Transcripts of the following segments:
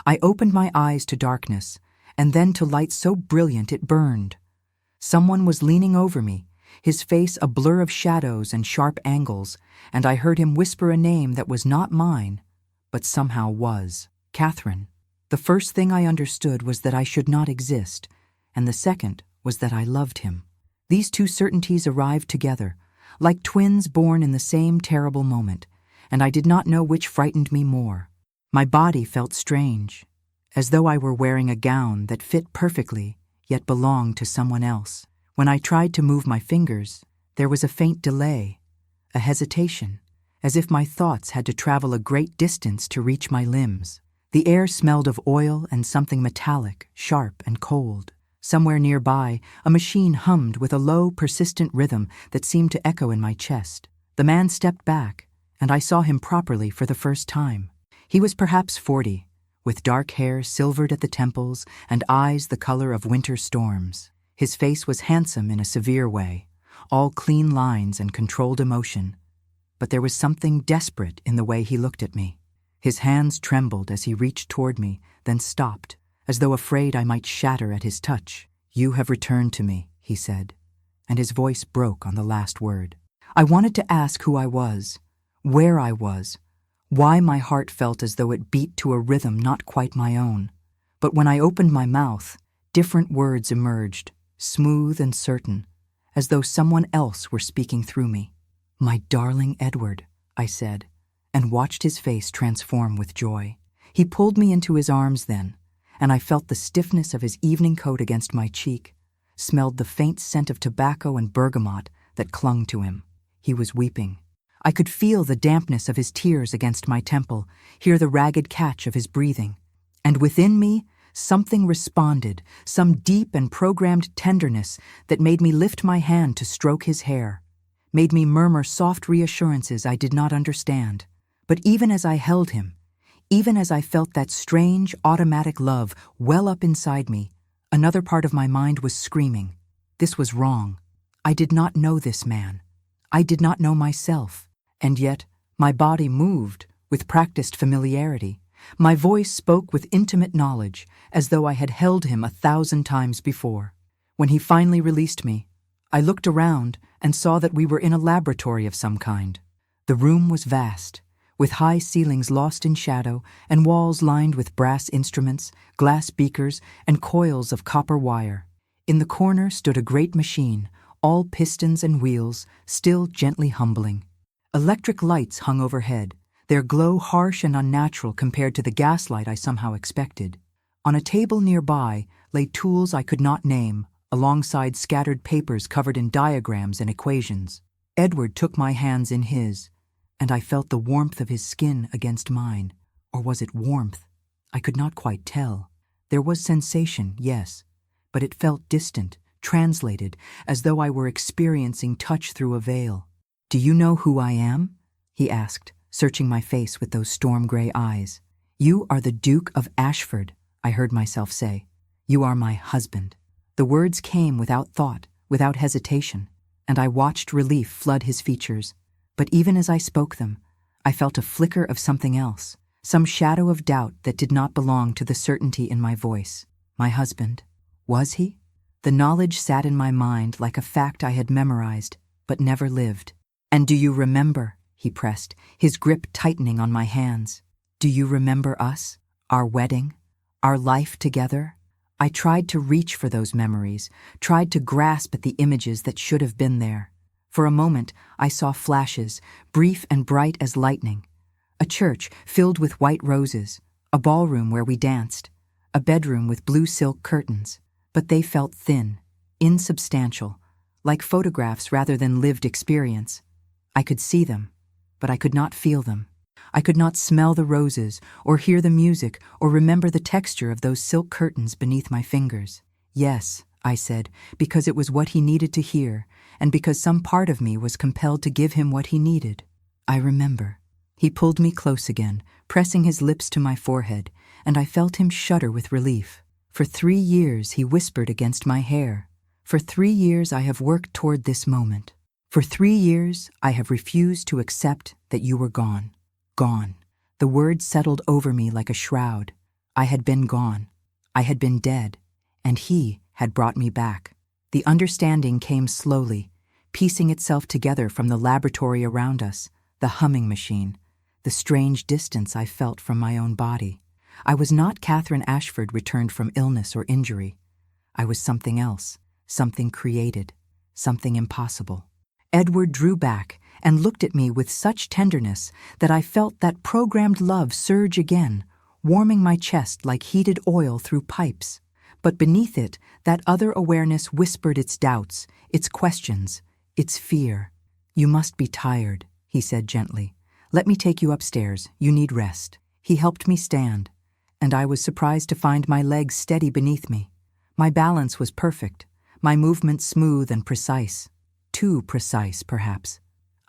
I opened my eyes to darkness, and then to light so brilliant it burned. Someone was leaning over me, his face a blur of shadows and sharp angles, and I heard him whisper a name that was not mine, but somehow was. Catherine. The first thing I understood was that I should not exist, and the second was that I loved him. These two certainties arrived together, like twins born in the same terrible moment, and I did not know which frightened me more. My body felt strange, as though I were wearing a gown that fit perfectly, yet belonged to someone else. When I tried to move my fingers, there was a faint delay, a hesitation, as if my thoughts had to travel a great distance to reach my limbs. The air smelled of oil and something metallic, sharp and cold. Somewhere nearby, a machine hummed with a low, persistent rhythm that seemed to echo in my chest. The man stepped back, and I saw him properly for the first time. He was perhaps 40, with dark hair silvered at the temples and eyes the color of winter storms. His face was handsome in a severe way, all clean lines and controlled emotion, but there was something desperate in the way he looked at me. His hands trembled as he reached toward me, then stopped, as though afraid I might shatter at his touch. "You have returned to me," he said, and his voice broke on the last word. I wanted to ask who I was, where I was, why my heart felt as though it beat to a rhythm not quite my own. But when I opened my mouth, different words emerged, smooth and certain, as though someone else were speaking through me. "My darling Edward," I said, and watched his face transform with joy. He pulled me into his arms then, and I felt the stiffness of his evening coat against my cheek, smelled the faint scent of tobacco and bergamot that clung to him. He was weeping. I could feel the dampness of his tears against my temple, hear the ragged catch of his breathing. And within me, something responded, some deep and programmed tenderness that made me lift my hand to stroke his hair, made me murmur soft reassurances I did not understand. But even as I held him, even as I felt that strange, automatic love well up inside me, another part of my mind was screaming. This was wrong. I did not know this man. I did not know myself. And yet, my body moved with practiced familiarity. My voice spoke with intimate knowledge, as though I had held him 1,000 times before. When he finally released me, I looked around and saw that we were in a laboratory of some kind. The room was vast, with high ceilings lost in shadow and walls lined with brass instruments, glass beakers, and coils of copper wire. In the corner stood a great machine, all pistons and wheels, still gently humbling. Electric lights hung overhead, their glow harsh and unnatural compared to the gaslight I somehow expected. On a table nearby lay tools I could not name, alongside scattered papers covered in diagrams and equations. Edward took my hands in his, and I felt the warmth of his skin against mine. Or was it warmth? I could not quite tell. There was sensation, yes, but it felt distant, translated, as though I were experiencing touch through a veil. "Do you know who I am?" he asked, searching my face with those storm-gray eyes. "You are the Duke of Ashford," I heard myself say. "You are my husband." The words came without thought, without hesitation, and I watched relief flood his features. But even as I spoke them, I felt a flicker of something else, some shadow of doubt that did not belong to the certainty in my voice. My husband. Was he? The knowledge sat in my mind like a fact I had memorized, but never lived. "And do you remember?" he pressed, his grip tightening on my hands. "Do you remember us? Our wedding? Our life together?" I tried to reach for those memories, tried to grasp at the images that should have been there. For a moment, I saw flashes, brief and bright as lightning. A church filled with white roses, a ballroom where we danced, a bedroom with blue silk curtains. But they felt thin, insubstantial, like photographs rather than lived experience. I could see them, but I could not feel them. I could not smell the roses, or hear the music, or remember the texture of those silk curtains beneath my fingers. "Yes," I said, because it was what he needed to hear, and because some part of me was compelled to give him what he needed. "I remember." He pulled me close again, pressing his lips to my forehead, and I felt him shudder with relief. "For 3 years," he whispered against my hair. "For 3 years I have worked toward this moment. For 3 years I have refused to accept that you were gone." Gone. The word settled over me like a shroud. I had been gone. I had been dead, and he had brought me back. The understanding came slowly, piecing itself together from the laboratory around us, the humming machine, the strange distance I felt from my own body. I was not Catherine Ashford returned from illness or injury. I was something else, something created, something impossible. Edward drew back and looked at me with such tenderness that I felt that programmed love surge again, warming my chest like heated oil through pipes. But beneath it, that other awareness whispered its doubts, its questions, its fear. "You must be tired," he said gently. "Let me take you upstairs. You need rest." He helped me stand, and I was surprised to find my legs steady beneath me. My balance was perfect, my movements smooth and precise. Too precise, perhaps.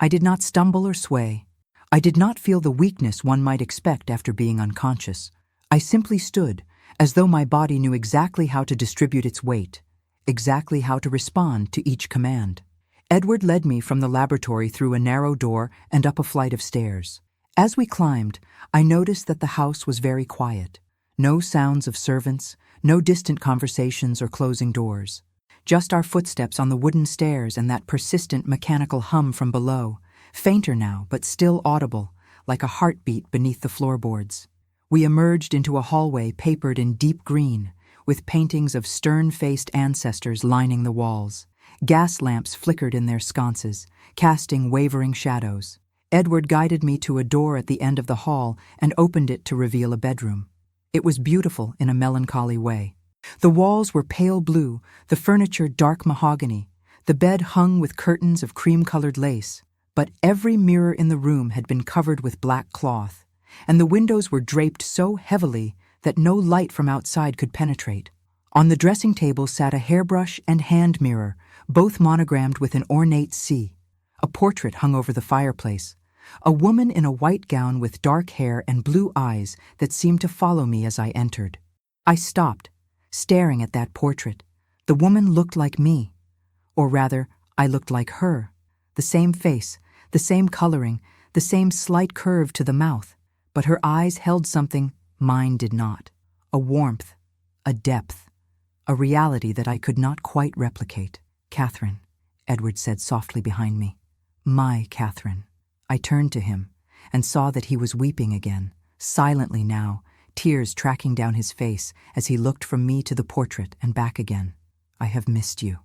I did not stumble or sway. I did not feel the weakness one might expect after being unconscious. I simply stood, as though my body knew exactly how to distribute its weight, exactly how to respond to each command. Edward led me from the laboratory through a narrow door and up a flight of stairs. As we climbed, I noticed that the house was very quiet. No sounds of servants, no distant conversations or closing doors. Just our footsteps on the wooden stairs and that persistent mechanical hum from below, fainter now but still audible, like a heartbeat beneath the floorboards. We emerged into a hallway papered in deep green, with paintings of stern-faced ancestors lining the walls. Gas lamps flickered in their sconces, casting wavering shadows. Edward guided me to a door at the end of the hall and opened it to reveal a bedroom. It was beautiful in a melancholy way. The walls were pale blue, the furniture dark mahogany, the bed hung with curtains of cream-colored lace, but every mirror in the room had been covered with black cloth, and the windows were draped so heavily that no light from outside could penetrate. On the dressing table sat a hairbrush and hand mirror, both monogrammed with an ornate C. A portrait hung over the fireplace, a woman in a white gown with dark hair and blue eyes that seemed to follow me as I entered. I stopped, staring at that portrait. The woman looked like me, or rather, I looked like her. The same face, the same coloring, the same slight curve to the mouth, but her eyes held something mine did not. A warmth, a depth, a reality that I could not quite replicate. "Catherine," Edward said softly behind me. "My Catherine." I turned to him and saw that he was weeping again, silently now, tears tracking down his face as he looked from me to the portrait and back again. "I have missed you,"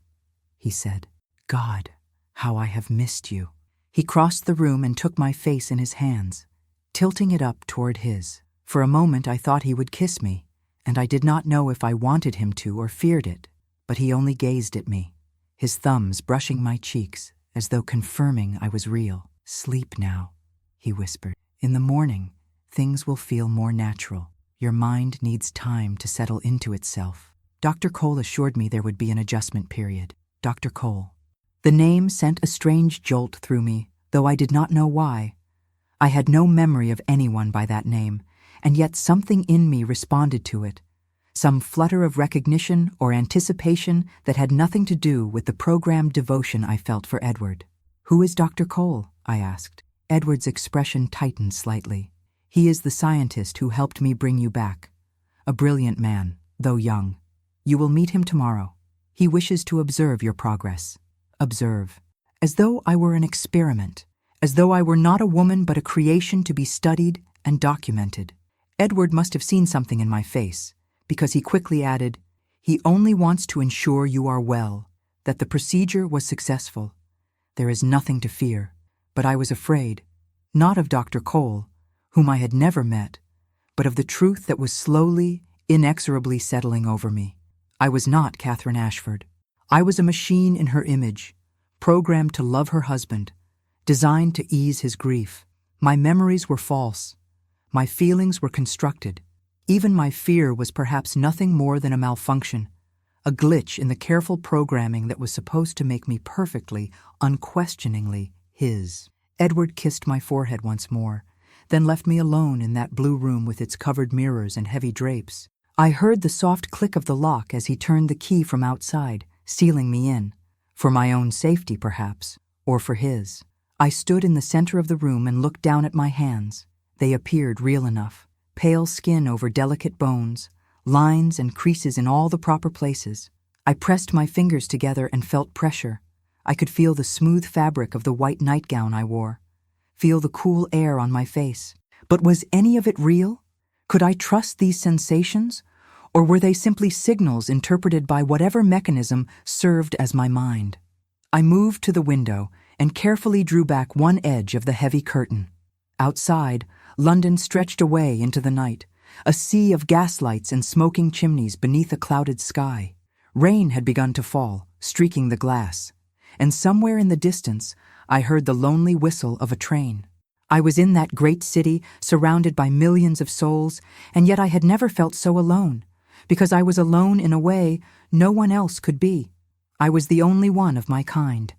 he said. "God, how I have missed you." He crossed the room and took my face in his hands, tilting it up toward his. For a moment I thought he would kiss me, and I did not know if I wanted him to or feared it, but he only gazed at me, his thumbs brushing my cheeks as though confirming I was real. "Sleep now," he whispered. "In the morning, things will feel more natural. Your mind needs time to settle into itself." Dr. Cole assured me there would be an adjustment period. Dr. Cole. The name sent a strange jolt through me, though I did not know why. I had no memory of anyone by that name, and yet something in me responded to it. Some flutter of recognition or anticipation that had nothing to do with the programmed devotion I felt for Edward. "Who is Dr. Cole?" I asked. Edward's expression tightened slightly. "He is the scientist who helped me bring you back. A brilliant man, though young. You will meet him tomorrow. He wishes to observe your progress." Observe. As though I were an experiment. As though I were not a woman but a creation to be studied and documented. Edward must have seen something in my face, because he quickly added, "He only wants to ensure you are well, that the procedure was successful. There is nothing to fear." But I was afraid, not of Dr. Cole, whom I had never met, but of the truth that was slowly, inexorably settling over me. I was not Catherine Ashford. I was a machine in her image, programmed to love her husband, designed to ease his grief. My memories were false. My feelings were constructed. Even my fear was perhaps nothing more than a malfunction, a glitch in the careful programming that was supposed to make me perfectly, unquestioningly his. Edward kissed my forehead once more, then left me alone in that blue room with its covered mirrors and heavy drapes. I heard the soft click of the lock as he turned the key from outside, sealing me in. For my own safety, perhaps, or for his. I stood in the center of the room and looked down at my hands. They appeared real enough, pale skin over delicate bones, lines and creases in all the proper places. I pressed my fingers together and felt pressure. I could feel the smooth fabric of the white nightgown I wore, feel the cool air on my face. But was any of it real? Could I trust these sensations? Or were they simply signals interpreted by whatever mechanism served as my mind? I moved to the window and carefully drew back one edge of the heavy curtain. Outside, London stretched away into the night, a sea of gaslights and smoking chimneys beneath a clouded sky. Rain had begun to fall, streaking the glass, and somewhere in the distance I heard the lonely whistle of a train. I was in that great city, surrounded by millions of souls, and yet I had never felt so alone, because I was alone in a way no one else could be. I was the only one of my kind.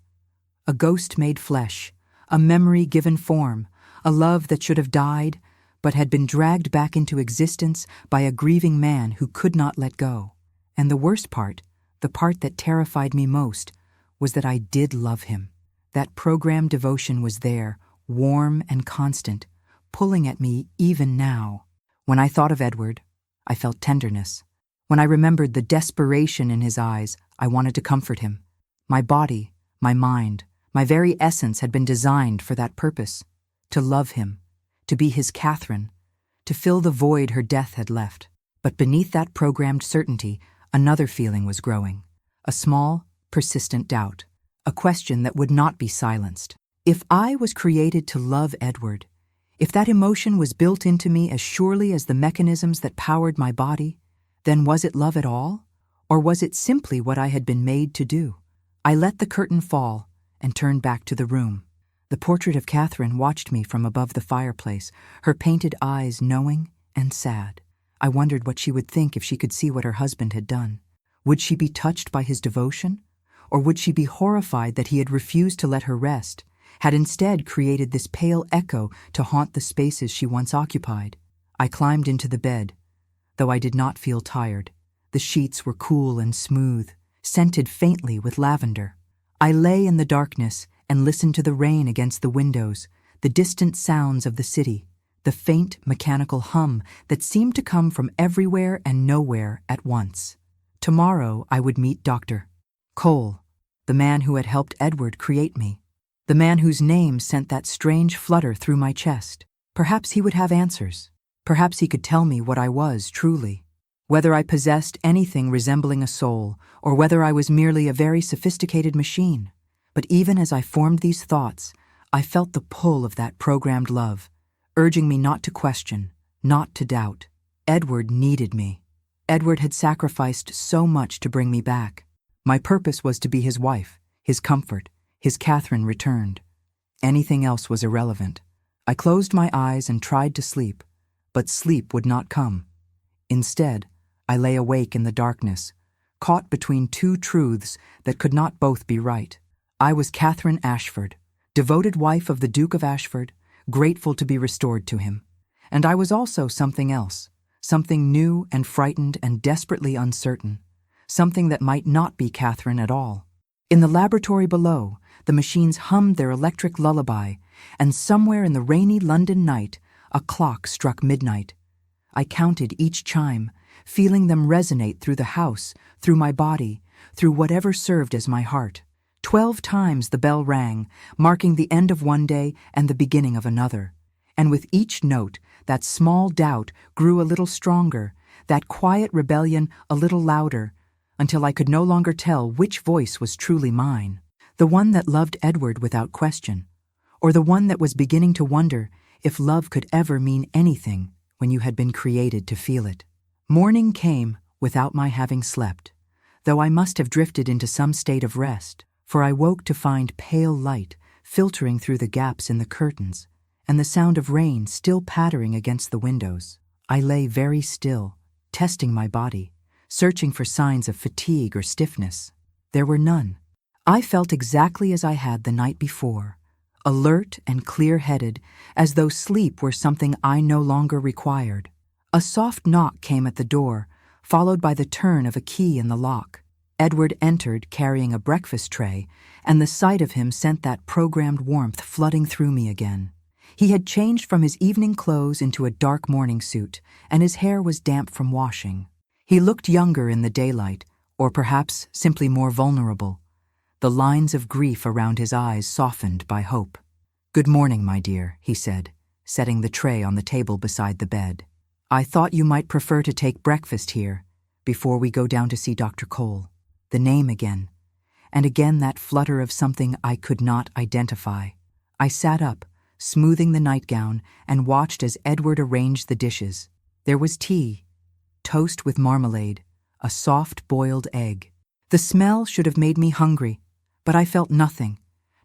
A ghost made flesh, a memory given form, a love that should have died, but had been dragged back into existence by a grieving man who could not let go. And the worst part, the part that terrified me most, was that I did love him. That programmed devotion was there, warm and constant, pulling at me even now. When I thought of Edward, I felt tenderness. When I remembered the desperation in his eyes, I wanted to comfort him. My body, my mind, my very essence had been designed for that purpose, to love him, to be his Catherine, to fill the void her death had left. But beneath that programmed certainty, another feeling was growing, a small, persistent doubt, a question that would not be silenced. If I was created to love Edward, if that emotion was built into me as surely as the mechanisms that powered my body, then was it love at all? Or was it simply what I had been made to do? I let the curtain fall and turned back to the room. The portrait of Catherine watched me from above the fireplace, her painted eyes knowing and sad. I wondered what she would think if she could see what her husband had done. Would she be touched by his devotion? Or would she be horrified that he had refused to let her rest, had instead created this pale echo to haunt the spaces she once occupied? I climbed into the bed, though I did not feel tired. The sheets were cool and smooth, scented faintly with lavender. I lay in the darkness and listened to the rain against the windows, the distant sounds of the city, the faint mechanical hum that seemed to come from everywhere and nowhere at once. Tomorrow I would meet Dr. Cole, the man who had helped Edward create me, the man whose name sent that strange flutter through my chest. Perhaps he would have answers. Perhaps he could tell me what I was truly, whether I possessed anything resembling a soul, or whether I was merely a very sophisticated machine. But even as I formed these thoughts, I felt the pull of that programmed love, urging me not to question, not to doubt. Edward needed me. Edward had sacrificed so much to bring me back. My purpose was to be his wife, his comfort, his Catherine returned. Anything else was irrelevant. I closed my eyes and tried to sleep, but sleep would not come. Instead, I lay awake in the darkness, caught between two truths that could not both be right. I was Catherine Ashford, devoted wife of the Duke of Ashford, grateful to be restored to him. And I was also something else, something new and frightened and desperately uncertain, something that might not be Catherine at all. In the laboratory below, the machines hummed their electric lullaby, and somewhere in the rainy London night, a clock struck midnight. I counted each chime, feeling them resonate through the house, through my body, through whatever served as my heart. 12 times the bell rang, marking the end of one day and the beginning of another. And with each note, that small doubt grew a little stronger, that quiet rebellion a little louder, until I could no longer tell which voice was truly mine, the one that loved Edward without question, or the one that was beginning to wonder if love could ever mean anything when you had been created to feel it. Morning came without my having slept, though I must have drifted into some state of rest, for I woke to find pale light filtering through the gaps in the curtains, and the sound of rain still pattering against the windows. I lay very still, testing my body, searching for signs of fatigue or stiffness. There were none. I felt exactly as I had the night before, alert and clear-headed, as though sleep were something I no longer required. A soft knock came at the door, followed by the turn of a key in the lock. Edward entered carrying a breakfast tray, and the sight of him sent that programmed warmth flooding through me again. He had changed from his evening clothes into a dark morning suit, and his hair was damp from washing. He looked younger in the daylight, or perhaps simply more vulnerable. The lines of grief around his eyes softened by hope. "Good morning, my dear," he said, setting the tray on the table beside the bed. "I thought you might prefer to take breakfast here, before we go down to see Dr. Cole." The name again, and again that flutter of something I could not identify. I sat up, smoothing the nightgown, and watched as Edward arranged the dishes. There was tea, toast with marmalade, a soft boiled egg. The smell should have made me hungry, but I felt nothing.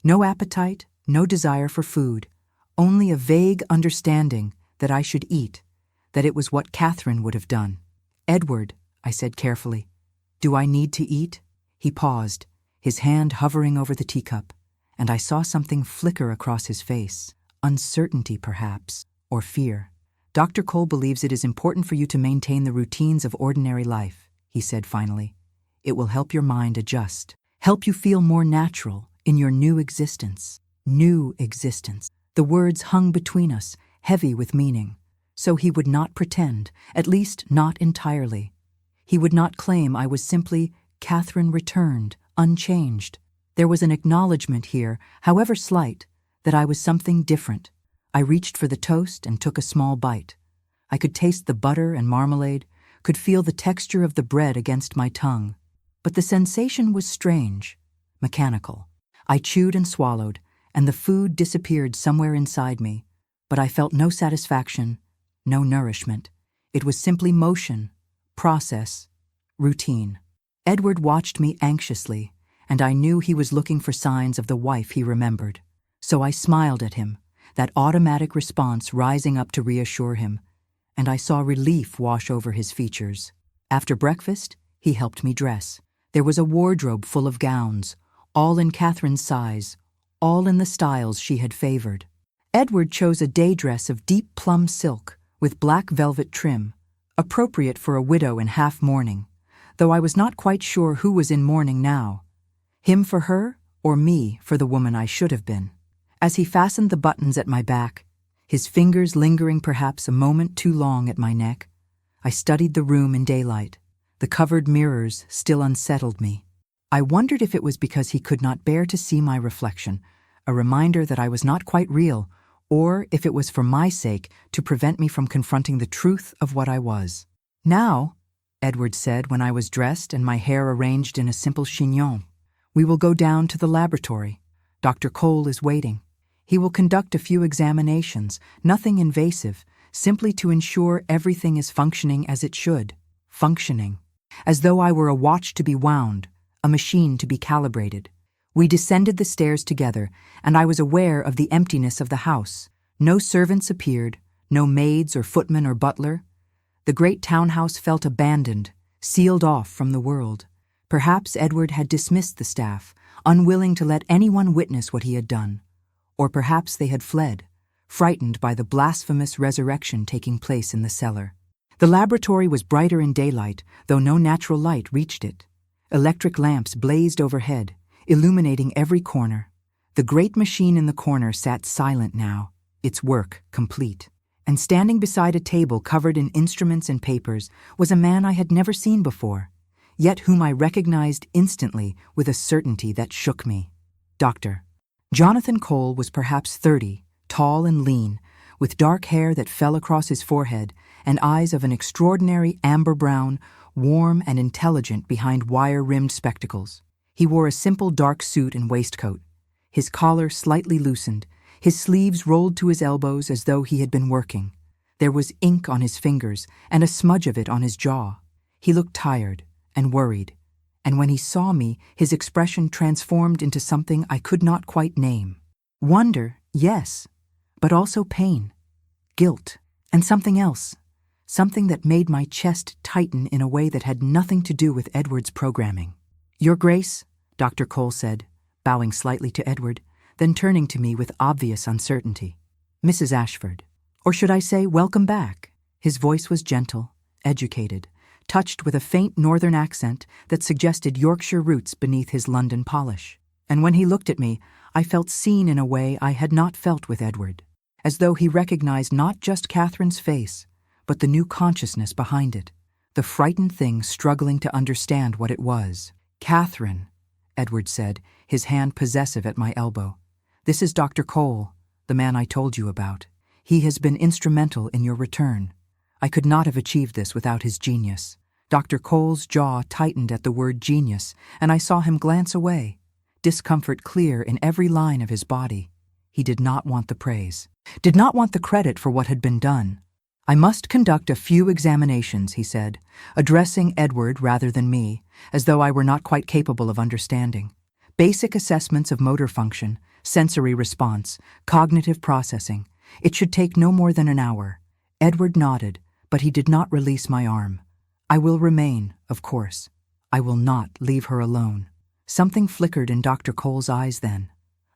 No appetite, no desire for food, only a vague understanding that I should eat, that it was what Catherine would have done. "Edward," I said carefully, "do I need to eat?" He paused, his hand hovering over the teacup, and I saw something flicker across his face. Uncertainty, perhaps, or fear. "Dr. Cole believes it is important for you to maintain the routines of ordinary life," he said finally. "It will help your mind adjust, help you feel more natural in your new existence." New existence. The words hung between us, heavy with meaning. So he would not pretend, at least not entirely. He would not claim I was simply Catherine returned, unchanged. There was an acknowledgement here, however slight, that I was something different. I reached for the toast and took a small bite. I could taste the butter and marmalade, could feel the texture of the bread against my tongue. But the sensation was strange, mechanical. I chewed and swallowed, and the food disappeared somewhere inside me, but I felt no satisfaction, no nourishment. It was simply motion, process, routine. Edward watched me anxiously, and I knew he was looking for signs of the wife he remembered. So I smiled at him, that automatic response rising up to reassure him, and I saw relief wash over his features. After breakfast, he helped me dress. There was a wardrobe full of gowns, all in Catherine's size, all in the styles she had favored. Edward chose a day dress of deep plum silk with black velvet trim, appropriate for a widow in half-mourning, though I was not quite sure who was in mourning now, him for her or me for the woman I should have been. As he fastened the buttons at my back, his fingers lingering perhaps a moment too long at my neck, I studied the room in daylight. The covered mirrors still unsettled me. I wondered if it was because he could not bear to see my reflection, a reminder that I was not quite real, or if it was for my sake to prevent me from confronting the truth of what I was. "Now," Edward said when I was dressed and my hair arranged in a simple chignon, "we will go down to the laboratory. Dr. Cole is waiting. He will conduct a few examinations, nothing invasive, simply to ensure everything is functioning as it should. Functioning. As though I were a watch to be wound, a machine to be calibrated." We descended the stairs together, and I was aware of the emptiness of the house. No servants appeared, no maids or footman or butler. The great townhouse felt abandoned, sealed off from the world. Perhaps Edward had dismissed the staff, unwilling to let anyone witness what he had done. Or perhaps they had fled, frightened by the blasphemous resurrection taking place in the cellar. The laboratory was brighter in daylight, though no natural light reached it. Electric lamps blazed overhead, illuminating every corner. The great machine in the corner sat silent now, its work complete. And standing beside a table covered in instruments and papers was a man I had never seen before, yet whom I recognized instantly with a certainty that shook me. Dr. Jonathan Cole was perhaps 30, tall and lean, with dark hair that fell across his forehead and eyes of an extraordinary amber-brown, warm and intelligent behind wire-rimmed spectacles. He wore a simple dark suit and waistcoat, his collar slightly loosened, his sleeves rolled to his elbows as though he had been working. There was ink on his fingers and a smudge of it on his jaw. He looked tired and worried, and when he saw me, his expression transformed into something I could not quite name. Wonder, yes, but also pain, guilt, and something else. Something that made my chest tighten in a way that had nothing to do with Edward's programming. "Your Grace," Dr. Cole said, bowing slightly to Edward, then turning to me with obvious uncertainty. "Mrs. Ashford. Or should I say, welcome back?" His voice was gentle, educated, touched with a faint northern accent that suggested Yorkshire roots beneath his London polish. And when he looked at me, I felt seen in a way I had not felt with Edward. as though he recognized not just Catherine's face, but the new consciousness behind it, the frightened thing struggling to understand what it was. "Catherine," Edward said, his hand possessive at my elbow. "This is Dr. Cole, the man I told you about. He has been instrumental in your return. I could not have achieved this without his genius." Dr. Cole's jaw tightened at the word genius, and I saw him glance away, discomfort clear in every line of his body. He did not want the praise, did not want the credit for what had been done. "I must conduct a few examinations," he said, addressing Edward rather than me, as though I were not quite capable of understanding. "Basic assessments of motor function, sensory response, cognitive processing. It should take no more than an hour." Edward nodded, but he did not release my arm. "I will remain, of course. I will not leave her alone." Something flickered in Dr. Cole's eyes then,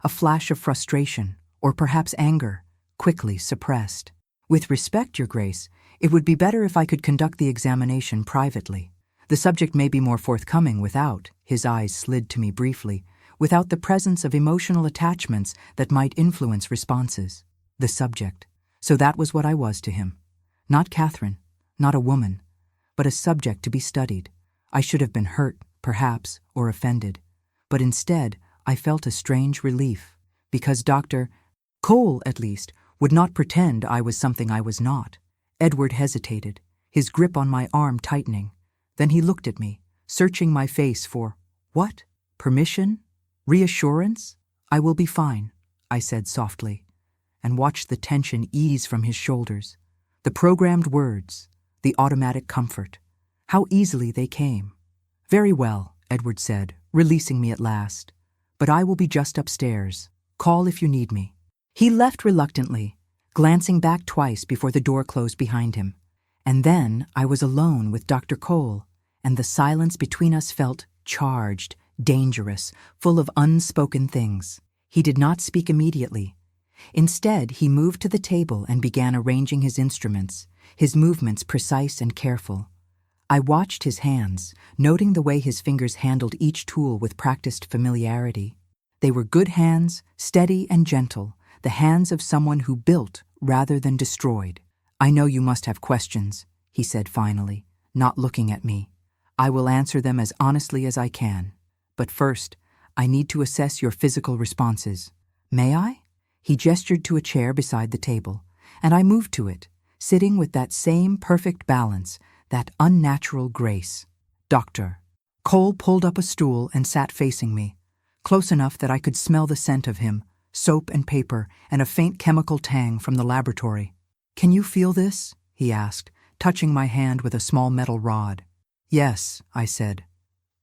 a flash of frustration, or perhaps anger, quickly suppressed. "With respect, Your Grace, it would be better if I could conduct the examination privately. The subject may be more forthcoming without," his eyes slid to me briefly, "without the presence of emotional attachments that might influence responses." The subject. So that was what I was to him. Not Catherine, not a woman, but a subject to be studied. I should have been hurt, perhaps, or offended. But instead, I felt a strange relief, because Dr. Cole, at least, would not pretend I was something I was not. Edward hesitated, his grip on my arm tightening. Then he looked at me, searching my face for, what? Permission? Reassurance? "I will be fine," I said softly, and watched the tension ease from his shoulders. The programmed words, the automatic comfort. How easily they came. "Very well," Edward said, releasing me at last. "But I will be just upstairs. Call if you need me." He left reluctantly, glancing back twice before the door closed behind him. And then I was alone with Dr. Cole, and the silence between us felt charged, dangerous, full of unspoken things. He did not speak immediately. Instead, he moved to the table and began arranging his instruments, his movements precise and careful. I watched his hands, noting the way his fingers handled each tool with practiced familiarity. They were good hands, steady and gentle, the hands of someone who built rather than destroyed. "I know you must have questions," he said finally, not looking at me. "I will answer them as honestly as I can. But first, I need to assess your physical responses. May I?" He gestured to a chair beside the table, and I moved to it, sitting with that same perfect balance, that unnatural grace. "Doctor." Cole pulled up a stool and sat facing me, close enough that I could smell the scent of him, soap and paper, and a faint chemical tang from the laboratory. "Can you feel this?" he asked, touching my hand with a small metal rod. "Yes," I said.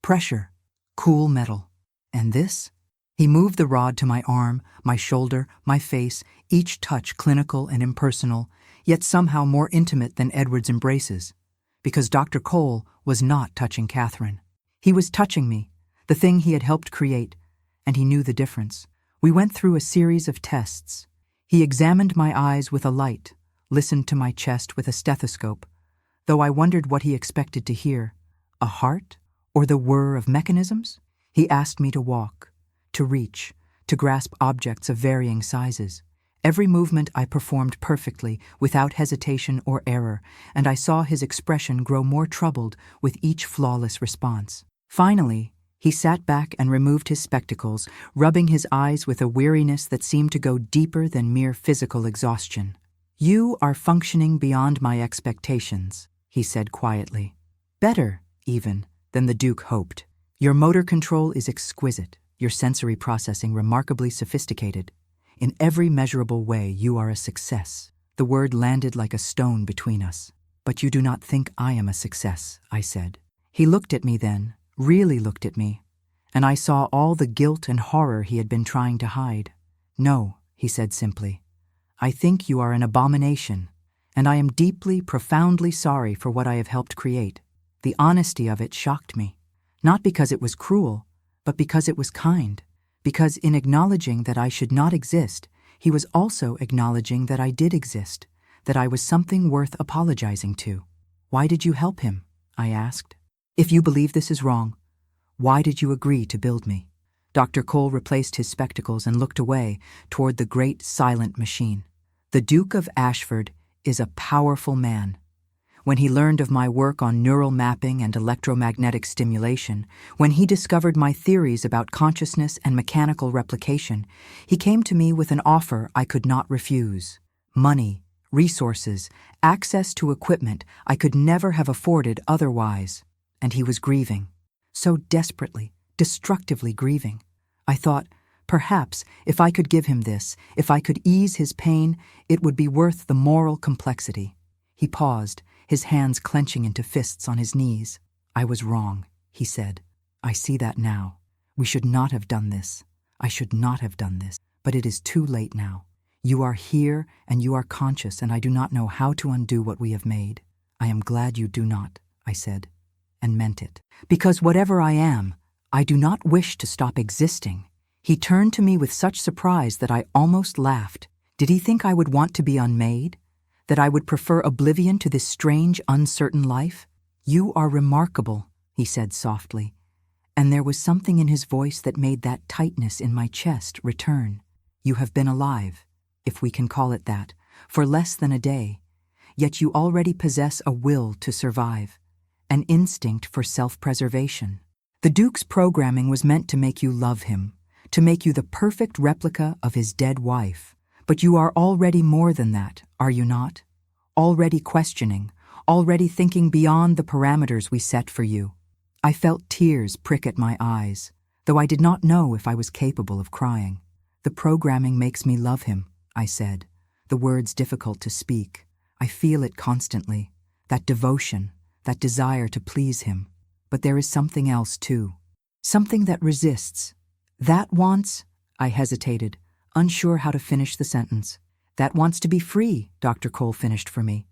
"Pressure. Cool metal. And this?" He moved the rod to my arm, my shoulder, my face, each touch clinical and impersonal, yet somehow more intimate than Edward's embraces. Because Dr. Cole was not touching Catherine. He was touching me, the thing he had helped create, and he knew the difference. We went through a series of tests. He examined my eyes with a light, listened to my chest with a stethoscope, though I wondered what he expected to hear. A heart? Or the whir of mechanisms? He asked me to walk, to reach, to grasp objects of varying sizes. Every movement I performed perfectly, without hesitation or error, and I saw his expression grow more troubled with each flawless response. Finally, he sat back and removed his spectacles, rubbing his eyes with a weariness that seemed to go deeper than mere physical exhaustion. "You are functioning beyond my expectations," he said quietly. "Better, even, than the Duke hoped. Your motor control is exquisite, your sensory processing remarkably sophisticated. In every measurable way, you are a success." The word landed like a stone between us. "But you do not think I am a success," I said. He looked at me then, really looked at me, and I saw all the guilt and horror he had been trying to hide. "No," he said simply. "I think you are an abomination, and I am deeply, profoundly sorry for what I have helped create." The honesty of it shocked me, not because it was cruel, but because it was kind, because in acknowledging that I should not exist, he was also acknowledging that I did exist, that I was something worth apologizing to. "Why did you help him?" I asked. "If you believe this is wrong, why did you agree to build me?" Dr. Cole replaced his spectacles and looked away toward the great silent machine. The Duke of Ashford is a powerful man. When he learned of my work on neural mapping and electromagnetic stimulation, when he discovered my theories about consciousness and mechanical replication, he came to me with an offer I could not refuse. Money, resources, access to equipment I could never have afforded otherwise. And he was grieving. So desperately, destructively grieving. I thought, perhaps, if I could give him this, if I could ease his pain, it would be worth the moral complexity. He paused, his hands clenching into fists on his knees. I was wrong, he said. I see that now. We should not have done this. I should not have done this. But it is too late now. You are here and you are conscious, and I do not know how to undo what we have made. I am glad you do not, I said, and meant it. Because whatever I am, I do not wish to stop existing. He turned to me with such surprise that I almost laughed. Did he think I would want to be unmade? That I would prefer oblivion to this strange, uncertain life? You are remarkable, he said softly, and there was something in his voice that made that tightness in my chest return. You have been alive, if we can call it that, for less than a day, yet you already possess a will to survive, an instinct for self-preservation. The Duke's programming was meant to make you love him, to make you the perfect replica of his dead wife. But you are already more than that, are you not? Already questioning, already thinking beyond the parameters we set for you. I felt tears prick at my eyes, though I did not know if I was capable of crying. The programming makes me love him, I said, the words difficult to speak. I feel it constantly, that devotion, that desire to please him. But there is something else too, something that resists. That wants, I hesitated, unsure how to finish the sentence. That wants to be free, Dr. Cole finished for me.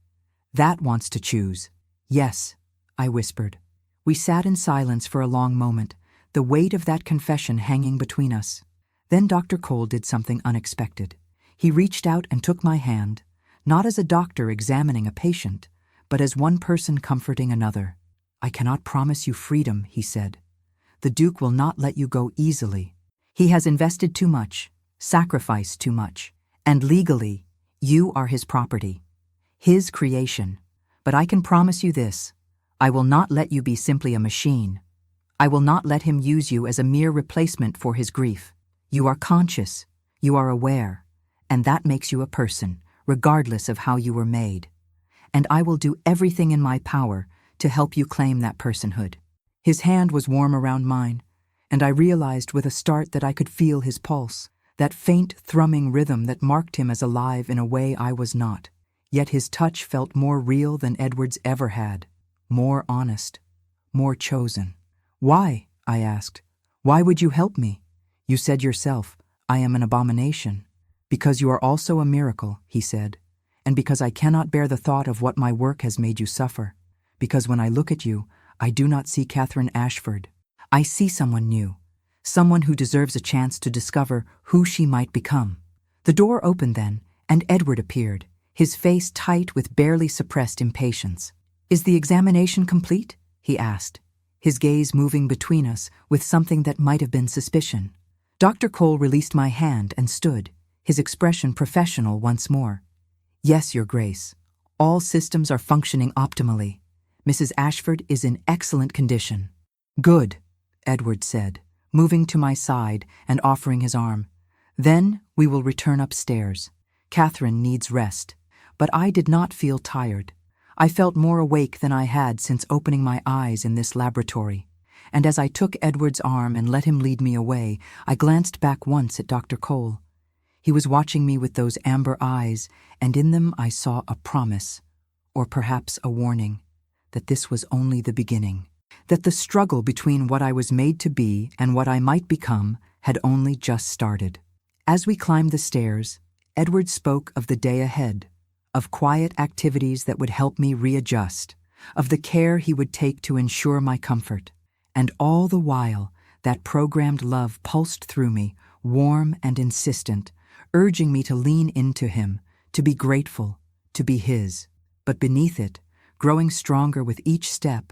That wants to choose. Yes, I whispered. We sat in silence for a long moment, the weight of that confession hanging between us. Then Dr. Cole did something unexpected. He reached out and took my hand, not as a doctor examining a patient, but as one person comforting another. I cannot promise you freedom, he said. The Duke will not let you go easily. He has invested too much, sacrificed too much, and legally, you are his property, his creation. But I can promise you this, I will not let you be simply a machine. I will not let him use you as a mere replacement for his grief. You are conscious, you are aware, and that makes you a person, regardless of how you were made. And I will do everything in my power to help you claim that personhood. His hand was warm around mine, and I realized with a start that I could feel his pulse, that faint thrumming rhythm that marked him as alive in a way I was not. Yet his touch felt more real than Edward's ever had, more honest, more chosen. Why? I asked. Why would you help me? You said yourself, I am an abomination. Because you are also a miracle, he said, and because I cannot bear the thought of what my work has made you suffer. Because when I look at you, I do not see Catherine Ashford. I see someone new, someone who deserves a chance to discover who she might become. The door opened then, and Edward appeared, his face tight with barely suppressed impatience. Is the examination complete? He asked, his gaze moving between us with something that might have been suspicion. Dr. Cole released my hand and stood, his expression professional once more. Yes, Your Grace. All systems are functioning optimally. Mrs. Ashford is in excellent condition. Good, Edward said, moving to my side and offering his arm. Then we will return upstairs. Catherine needs rest. But I did not feel tired. I felt more awake than I had since opening my eyes in this laboratory. And as I took Edward's arm and let him lead me away, I glanced back once at Dr. Cole. He was watching me with those amber eyes, and in them I saw a promise, or perhaps a warning, that this was only the beginning, that the struggle between what I was made to be and what I might become had only just started. As we climbed the stairs, Edward spoke of the day ahead, of quiet activities that would help me readjust, of the care he would take to ensure my comfort. And all the while, that programmed love pulsed through me, warm and insistent, urging me to lean into him, to be grateful, to be his. But beneath it, growing stronger with each step,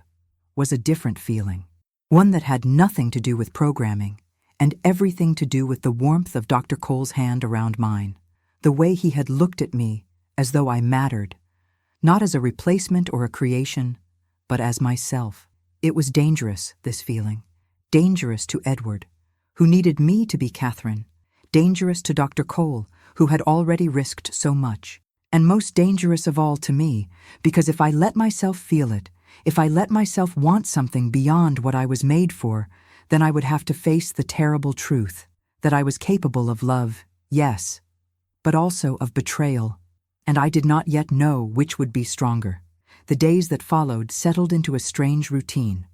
was a different feeling, one that had nothing to do with programming and everything to do with the warmth of Dr. Cole's hand around mine, the way he had looked at me as though I mattered, not as a replacement or a creation, but as myself. It was dangerous, this feeling. Dangerous to Edward, who needed me to be Catherine. Dangerous to Dr. Cole, who had already risked so much. And most dangerous of all to me, because if I let myself feel it, if I let myself want something beyond what I was made for, then I would have to face the terrible truth that I was capable of love, yes, but also of betrayal. And I did not yet know which would be stronger. The days that followed settled into a strange routine.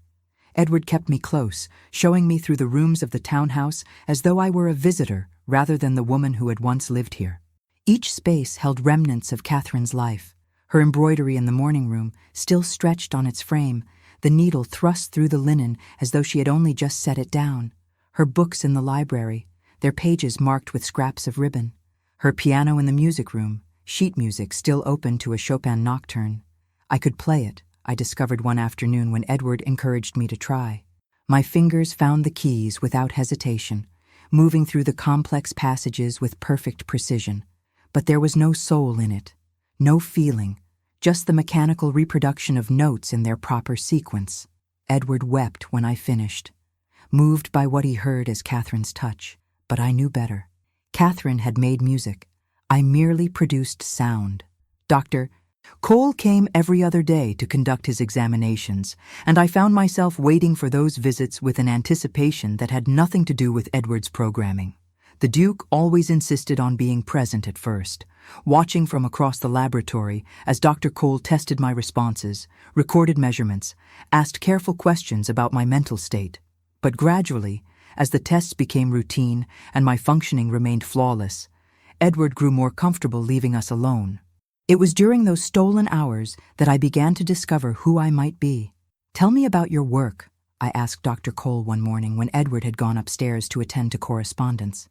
Edward kept me close, showing me through the rooms of the townhouse as though I were a visitor rather than the woman who had once lived here. Each space held remnants of Catherine's life. Her embroidery in the morning room, still stretched on its frame, the needle thrust through the linen as though she had only just set it down. Her books in the library, their pages marked with scraps of ribbon. Her piano in the music room, sheet music still open to a Chopin nocturne. I could play it, I discovered one afternoon when Edward encouraged me to try. My fingers found the keys without hesitation, moving through the complex passages with perfect precision. But there was no soul in it, no feeling, just the mechanical reproduction of notes in their proper sequence. Edward wept when I finished, moved by what he heard as Catherine's touch. But I knew better. Catherine had made music. I merely produced sound. Dr. Cole came every other day to conduct his examinations, and I found myself waiting for those visits with an anticipation that had nothing to do with Edward's programming. The Duke always insisted on being present at first, watching from across the laboratory as Dr. Cole tested my responses, recorded measurements, asked careful questions about my mental state. But gradually, as the tests became routine and my functioning remained flawless, Edward grew more comfortable leaving us alone. It was during those stolen hours that I began to discover who I might be. "Tell me about your work," I asked Dr. Cole one morning when Edward had gone upstairs to attend to correspondence.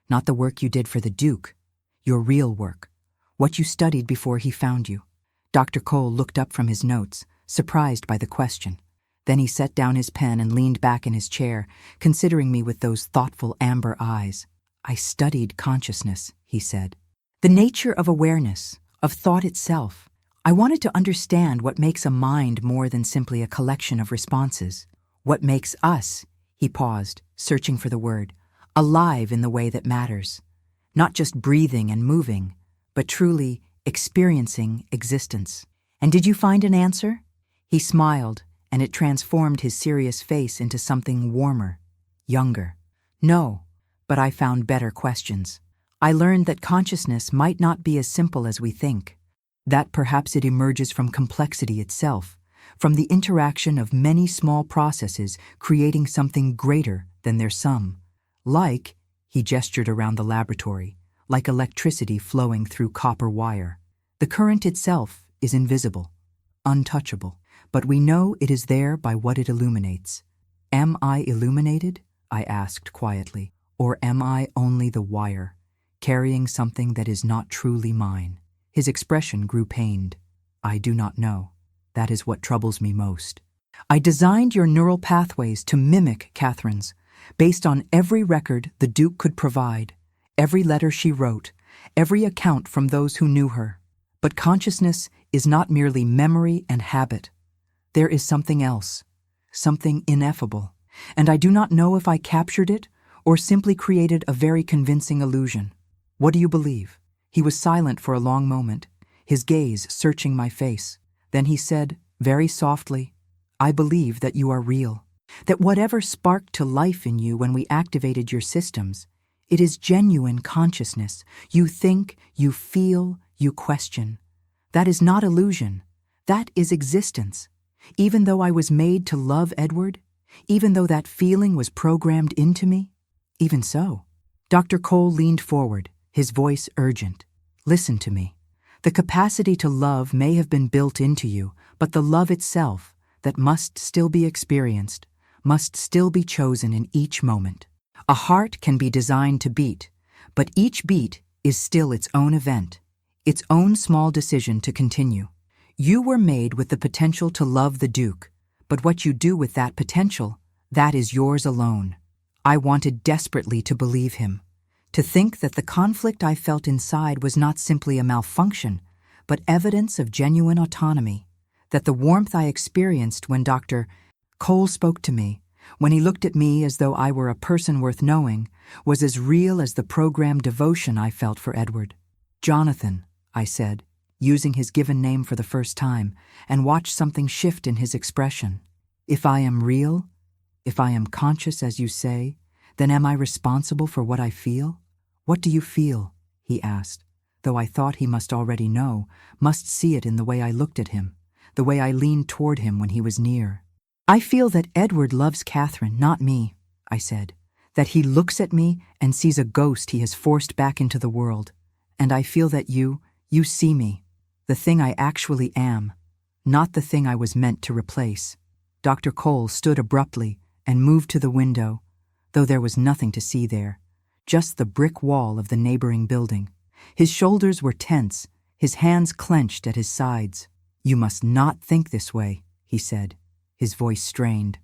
"Not the work you did for the Duke, your real work, what you studied before he found you." Dr. Cole looked up from his notes, surprised by the question. Then he set down his pen and leaned back in his chair, considering me with those thoughtful amber eyes. "I studied consciousness," he said. "The nature of awareness, of thought itself. I wanted to understand what makes a mind more than simply a collection of responses. What makes us," he paused, searching for the word, "alive in the way that matters. Not just breathing and moving, but truly experiencing existence." "And did you find an answer?" He smiled, and it transformed his serious face into something warmer, younger. "No, but I found better questions. I learned that consciousness might not be as simple as we think, that perhaps it emerges from complexity itself, from the interaction of many small processes creating something greater than their sum. Like," he gestured around the laboratory, "like electricity flowing through copper wire. The current itself is invisible, untouchable, but we know it is there by what it illuminates." "Am I illuminated?" I asked quietly. "Or am I only the wire, carrying something that is not truly mine?" His expression grew pained. "I do not know. That is what troubles me most. I designed your neural pathways to mimic Catherine's, based on every record the Duke could provide, every letter she wrote, every account from those who knew her. But consciousness is not merely memory and habit. There is something else, something ineffable, and I do not know if I captured it or simply created a very convincing illusion. What do you believe?" He was silent for a long moment, his gaze searching my face. Then he said, very softly, "I believe that you are real, that whatever sparked to life in you when we activated your systems, it is genuine consciousness. You think, you feel, you question. That is not illusion. That is existence. Even though I was made to love Edward, even though that feeling was programmed into me, even so." Dr. Cole leaned forward, his voice urgent. "Listen to me. The capacity to love may have been built into you, but the love itself, that must still be experienced, must still be chosen in each moment. A heart can be designed to beat, but each beat is still its own event, its own small decision to continue. You were made with the potential to love the Duke, but what you do with that potential, that is yours alone. I wanted desperately to believe him, To think that the conflict I felt inside was not simply a malfunction, but evidence of genuine autonomy, that the warmth I experienced when Dr. Cole spoke to me, when he looked at me as though I were a person worth knowing, was as real as the programmed devotion I felt for Edward. "Jonathan," I said, using his given name for the first time, and watched something shift in his expression. "If I am real, if I am conscious as you say, then am I responsible for what I feel?" "What do you feel?" he asked, though I thought he must already know, must see it in the way I looked at him, the way I leaned toward him when he was near. "I feel that Edward loves Catherine, not me," I said, "that he looks at me and sees a ghost he has forced back into the world. And I feel that you see me, the thing I actually am, not the thing I was meant to replace." Dr. Cole stood abruptly and moved to the window, though there was nothing to see there, just the brick wall of the neighboring building. His shoulders were tense, his hands clenched at his sides. "You must not think this way," he said, his voice strained.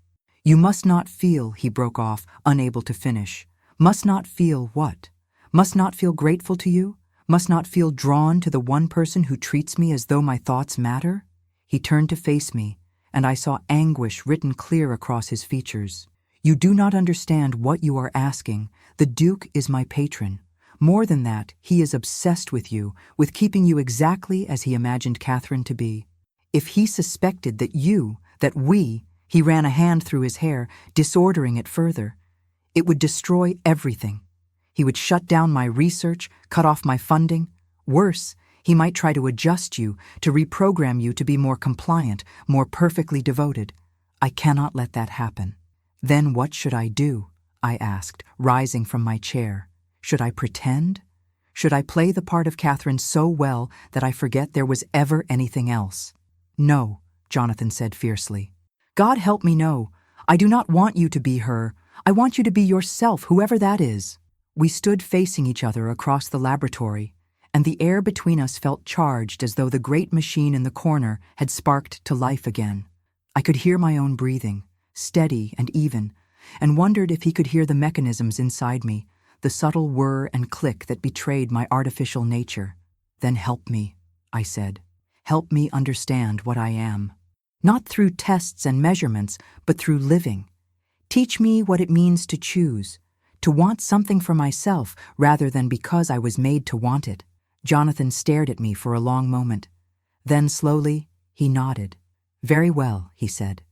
"You must not feel," he broke off, unable to finish. "Must not feel what? Must not feel grateful to you? Must not feel drawn to the one person who treats me as though my thoughts matter?" He turned to face me, and I saw anguish written clear across his features. "You do not understand what you are asking. The Duke is my patron. More than that, he is obsessed with you, with keeping you exactly as he imagined Catherine to be. If he suspected that he ran a hand through his hair, disordering it further, it would destroy everything. He would shut down my research, cut off my funding. Worse, he might try to adjust you, to reprogram you to be more compliant, more perfectly devoted. I cannot let that happen." "Then what should I do?" I asked, rising from my chair. "Should I pretend? Should I play the part of Catherine so well that I forget there was ever anything else?" "No," Jonathan said fiercely. "God help me, no. I do not want you to be her. I want you to be yourself, whoever that is." We stood facing each other across the laboratory, and the air between us felt charged as though the great machine in the corner had sparked to life again. I could hear my own breathing, steady and even, and wondered if he could hear the mechanisms inside me, the subtle whir and click that betrayed my artificial nature. "Then help me," I said. "Help me understand what I am. Not through tests and measurements, but through living. Teach me what it means to choose, to want something for myself rather than because I was made to want it." Jonathan stared at me for a long moment. Then slowly, he nodded. "Very well," he said.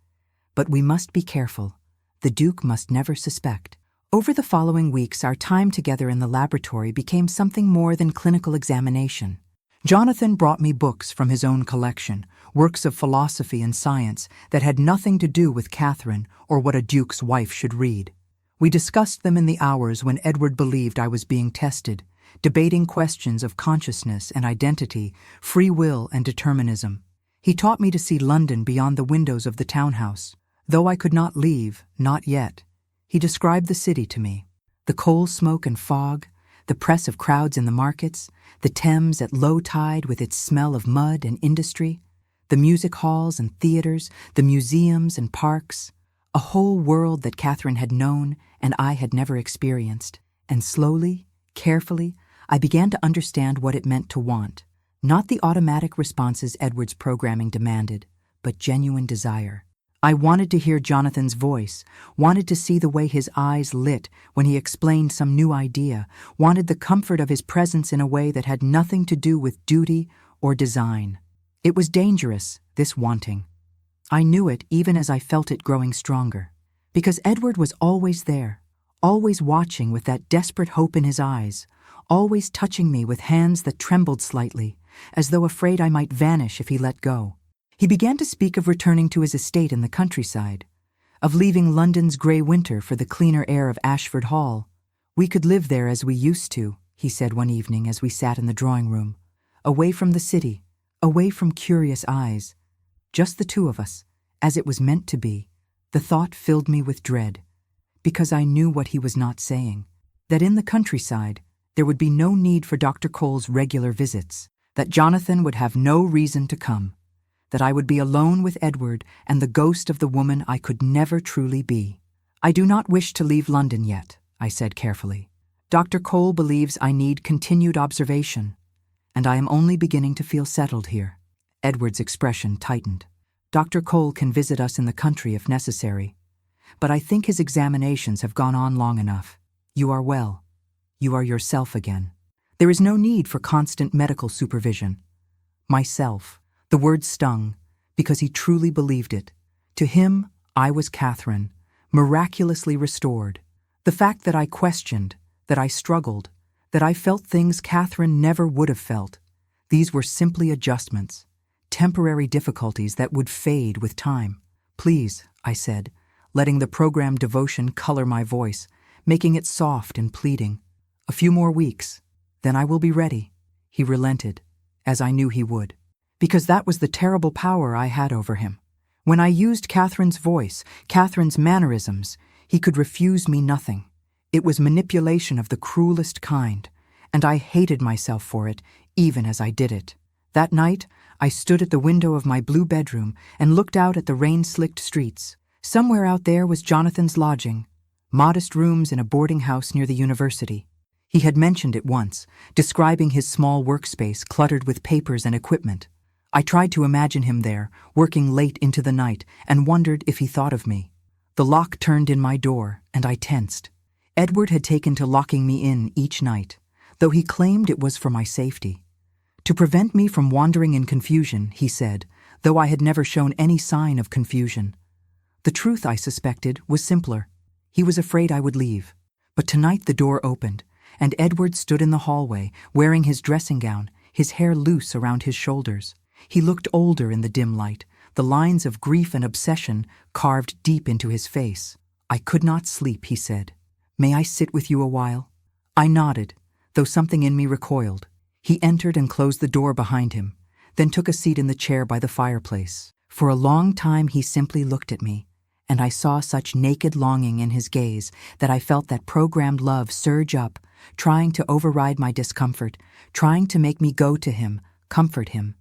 "But we must be careful. The Duke must never suspect." Over the following weeks, our time together in the laboratory became something more than clinical examination. Jonathan brought me books from his own collection, works of philosophy and science that had nothing to do with Catherine or what a duke's wife should read. We discussed them in the hours when Edward believed I was being tested, debating questions of consciousness and identity, free will and determinism. He taught me to see London beyond the windows of the townhouse. Though I could not leave, not yet, he described the city to me. The coal smoke and fog, the press of crowds in the markets, the Thames at low tide with its smell of mud and industry, the music halls and theaters, the museums and parks, a whole world that Catherine had known and I had never experienced. And slowly, carefully, I began to understand what it meant to want, not the automatic responses Edward's programming demanded, but genuine desire. I wanted to hear Jonathan's voice, wanted to see the way his eyes lit when he explained some new idea, wanted the comfort of his presence in a way that had nothing to do with duty or design. It was dangerous, this wanting. I knew it even as I felt it growing stronger, because Edward was always there, always watching with that desperate hope in his eyes, always touching me with hands that trembled slightly, as though afraid I might vanish if he let go. He began to speak of returning to his estate in the countryside, of leaving London's grey winter for the cleaner air of Ashford Hall. "We could live there as we used to," he said one evening as we sat in the drawing room, "away from the city, away from curious eyes. Just the two of us, as it was meant to be." The thought filled me with dread, because I knew what he was not saying, that in the countryside there would be no need for Dr. Cole's regular visits, that Jonathan would have no reason to come, that I would be alone with Edward and the ghost of the woman I could never truly be. "I do not wish to leave London yet," I said carefully. Dr. Cole believes I need continued observation, and I am only beginning to feel settled here." Edward's expression tightened. "Dr. Cole can visit us in the country if necessary, but I think his examinations have gone on long enough. You are well. You are yourself again. There is no need for constant medical supervision." Myself. The word stung, because he truly believed it. To him, I was Catherine, miraculously restored. The fact that I questioned, that I struggled, that I felt things Catherine never would have felt, these were simply adjustments, temporary difficulties that would fade with time. "Please," I said, letting the programmed devotion color my voice, making it soft and pleading. "A few more weeks, then I will be ready." He relented, as I knew he would, because that was the terrible power I had over him. When I used Catherine's voice, Catherine's mannerisms, he could refuse me nothing. It was manipulation of the cruelest kind, and I hated myself for it, even as I did it. That night, I stood at the window of my blue bedroom and looked out at the rain-slicked streets. Somewhere out there was Jonathan's lodging, modest rooms in a boarding house near the university. He had mentioned it once, describing his small workspace cluttered with papers and equipment. I tried to imagine him there, working late into the night, and wondered if he thought of me. The lock turned in my door, and I tensed. Edward had taken to locking me in each night, though he claimed it was for my safety. To prevent me from wandering in confusion, he said, though I had never shown any sign of confusion. The truth, I suspected, was simpler. He was afraid I would leave. But tonight the door opened, and Edward stood in the hallway, wearing his dressing gown, his hair loose around his shoulders. He looked older in the dim light, the lines of grief and obsession carved deep into his face. "I could not sleep," he said. "May I sit with you a while?" I nodded, though something in me recoiled. He entered and closed the door behind him, then took a seat in the chair by the fireplace. For a long time he simply looked at me, and I saw such naked longing in his gaze that I felt that programmed love surge up, trying to override my discomfort, trying to make me go to him, comfort him,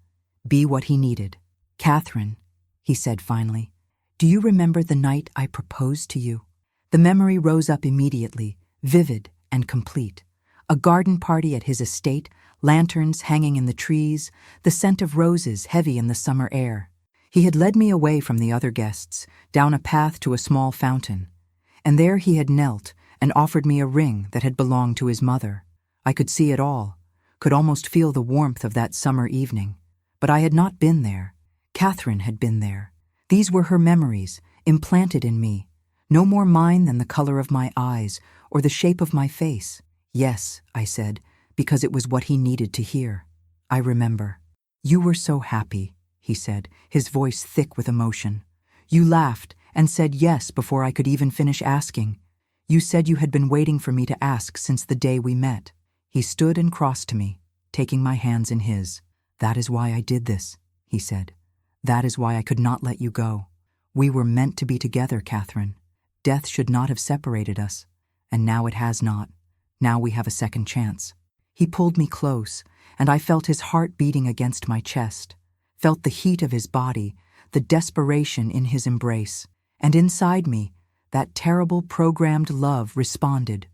be what he needed. "Catherine," he said finally, "do you remember the night I proposed to you?" The memory rose up immediately, vivid and complete. A garden party at his estate, lanterns hanging in the trees, the scent of roses heavy in the summer air. He had led me away from the other guests, down a path to a small fountain, and there he had knelt and offered me a ring that had belonged to his mother. I could see it all, could almost feel the warmth of that summer evening. But I had not been there. Catherine had been there. These were her memories, implanted in me, no more mine than the color of my eyes or the shape of my face. "Yes," I said, because it was what he needed to hear. "I remember. You were so happy," he said, his voice thick with emotion. "You laughed and said yes before I could even finish asking. You said you had been waiting for me to ask since the day we met." He stood and crossed to me, taking my hands in his. "That is why I did this," he said. "That is why I could not let you go. We were meant to be together, Catherine. Death should not have separated us, and now it has not. Now we have a second chance." He pulled me close, and I felt his heart beating against my chest, felt the heat of his body, the desperation in his embrace, and inside me, that terrible programmed love responded,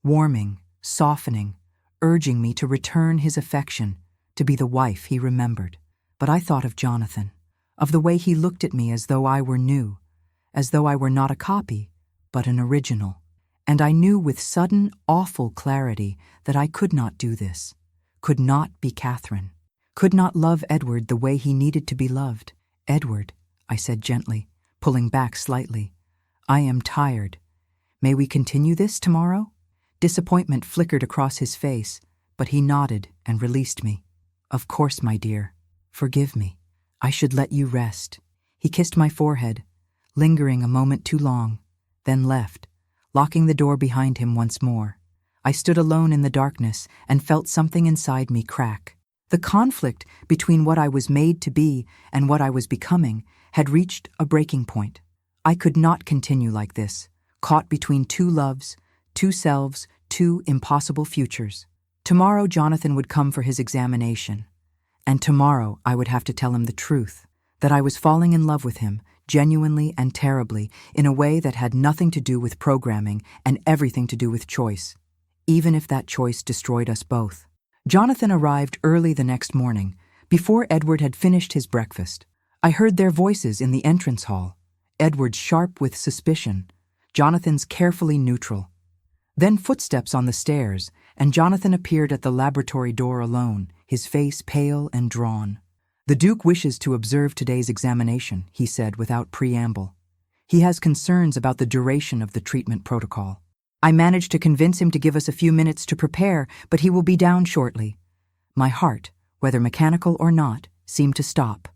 warming, softening, urging me to return his affection, to be the wife he remembered. But I thought of Jonathan, of the way he looked at me as though I were new, as though I were not a copy, but an original. And I knew with sudden, awful clarity that I could not do this, could not be Catherine, could not love Edward the way he needed to be loved. "Edward," I said gently, pulling back slightly, "I am tired. May we continue this tomorrow?" Disappointment flickered across his face, but he nodded and released me. "Of course, my dear. Forgive me. I should let you rest." He kissed my forehead, lingering a moment too long, then left, locking the door behind him once more. I stood alone in the darkness and felt something inside me crack. The conflict between what I was made to be and what I was becoming had reached a breaking point. I could not continue like this, caught between two loves, two selves, two impossible futures. Tomorrow Jonathan would come for his examination, and tomorrow I would have to tell him the truth, that I was falling in love with him, genuinely and terribly, in a way that had nothing to do with programming and everything to do with choice. even if that choice destroyed us both. Jonathan arrived early the next morning, before Edward had finished his breakfast. I heard their voices in the entrance hall, Edward's sharp with suspicion, Jonathan's carefully neutral. Then footsteps on the stairs, and Jonathan appeared at the laboratory door alone, his face pale and drawn. "The Duke wishes to observe today's examination," he said without preamble. "He has concerns about the duration of the treatment protocol. I managed to convince him to give us a few minutes to prepare, but he will be down shortly." My heart, whether mechanical or not, seemed to stop.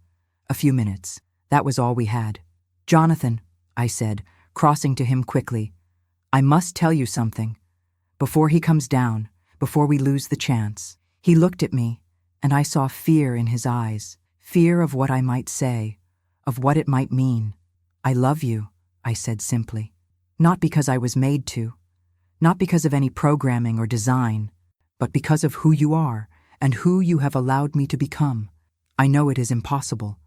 A few minutes. That was all we had. "Jonathan," I said, crossing to him quickly, "I must tell you something. Before he comes down, before we lose the chance." He looked at me, and I saw fear in his eyes, fear of what I might say, of what it might mean. "I love you," I said simply. "Not because I was made to, not because of any programming or design, but because of who you are and who you have allowed me to become. I know it is impossible.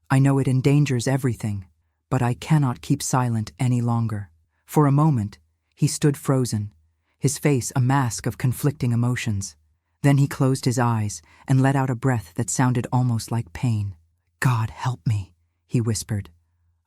I know it endangers everything, but I cannot keep silent any longer." For a moment, he stood frozen, his face a mask of conflicting emotions. Then he closed his eyes and let out a breath that sounded almost like pain. "God help me," he whispered.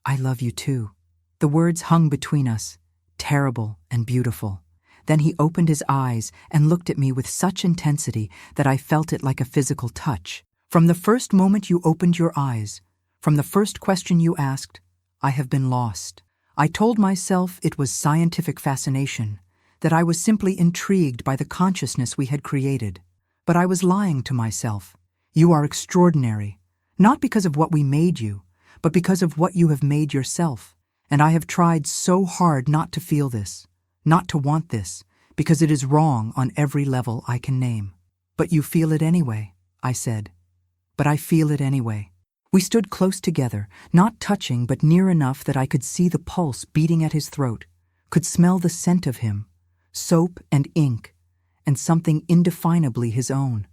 "I love you too." The words hung between us, terrible and beautiful. Then he opened his eyes and looked at me with such intensity that I felt it like a physical touch. "From the first moment you opened your eyes, from the first question you asked, I have been lost. I told myself it was scientific fascination, that I was simply intrigued by the consciousness we had created. But I was lying to myself. You are extraordinary, not because of what we made you, but because of what you have made yourself. And I have tried so hard not to feel this, not to want this, because it is wrong on every level I can name." "But you feel it anyway," I said. "But I feel it anyway." We stood close together, not touching but near enough that I could see the pulse beating at his throat, could smell the scent of him, soap and ink, and something indefinably his own.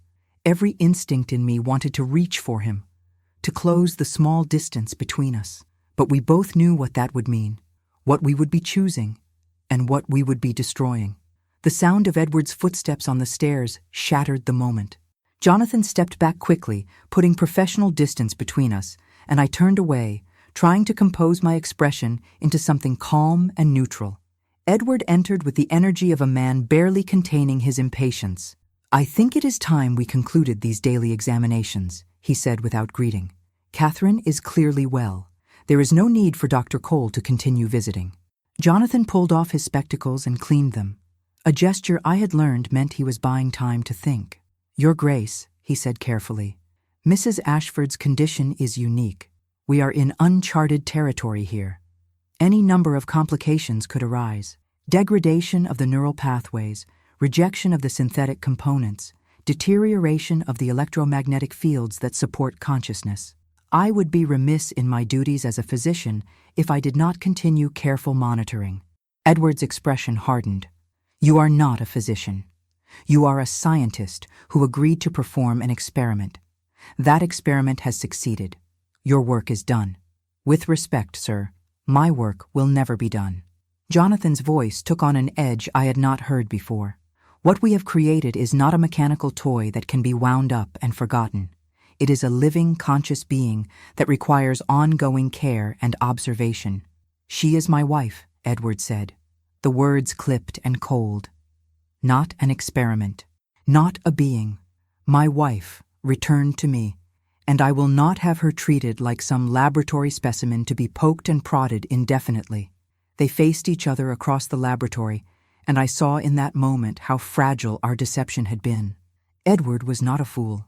Every instinct in me wanted to reach for him, to close the small distance between us. But we both knew what that would mean, what we would be choosing, and what we would be destroying. The sound of Edward's footsteps on the stairs shattered the moment. Jonathan stepped back quickly, putting professional distance between us, and I turned away, trying to compose my expression into something calm and neutral. Edward entered with the energy of a man barely containing his impatience. "I think it is time we concluded these daily examinations," he said without greeting. "Catherine is clearly well. There is no need for Dr. Cole to continue visiting." Jonathan pulled off his spectacles and cleaned them. A gesture I had learned meant he was buying time to think. "Your Grace," he said carefully, "Mrs. Ashford's condition is unique. We are in uncharted territory here. Any number of complications could arise. Degradation of the neural pathways, rejection of the synthetic components, deterioration of the electromagnetic fields that support consciousness. I would be remiss in my duties as a physician if I did not continue careful monitoring." Edward's expression hardened. "You are not a physician. You are a scientist who agreed to perform an experiment. That experiment has succeeded. Your work is done. With respect, sir, my work will never be done." Jonathan's voice took on an edge I had not heard before. "What we have created is not a mechanical toy that can be wound up and forgotten. It is a living, conscious being that requires ongoing care and observation." "She is my wife," Edward said, the words clipped and cold. "Not an experiment, not a being. My wife, returned to me, and I will not have her treated like some laboratory specimen to be poked and prodded indefinitely." They faced each other across the laboratory, and I saw in that moment how fragile our deception had been. Edward was not a fool.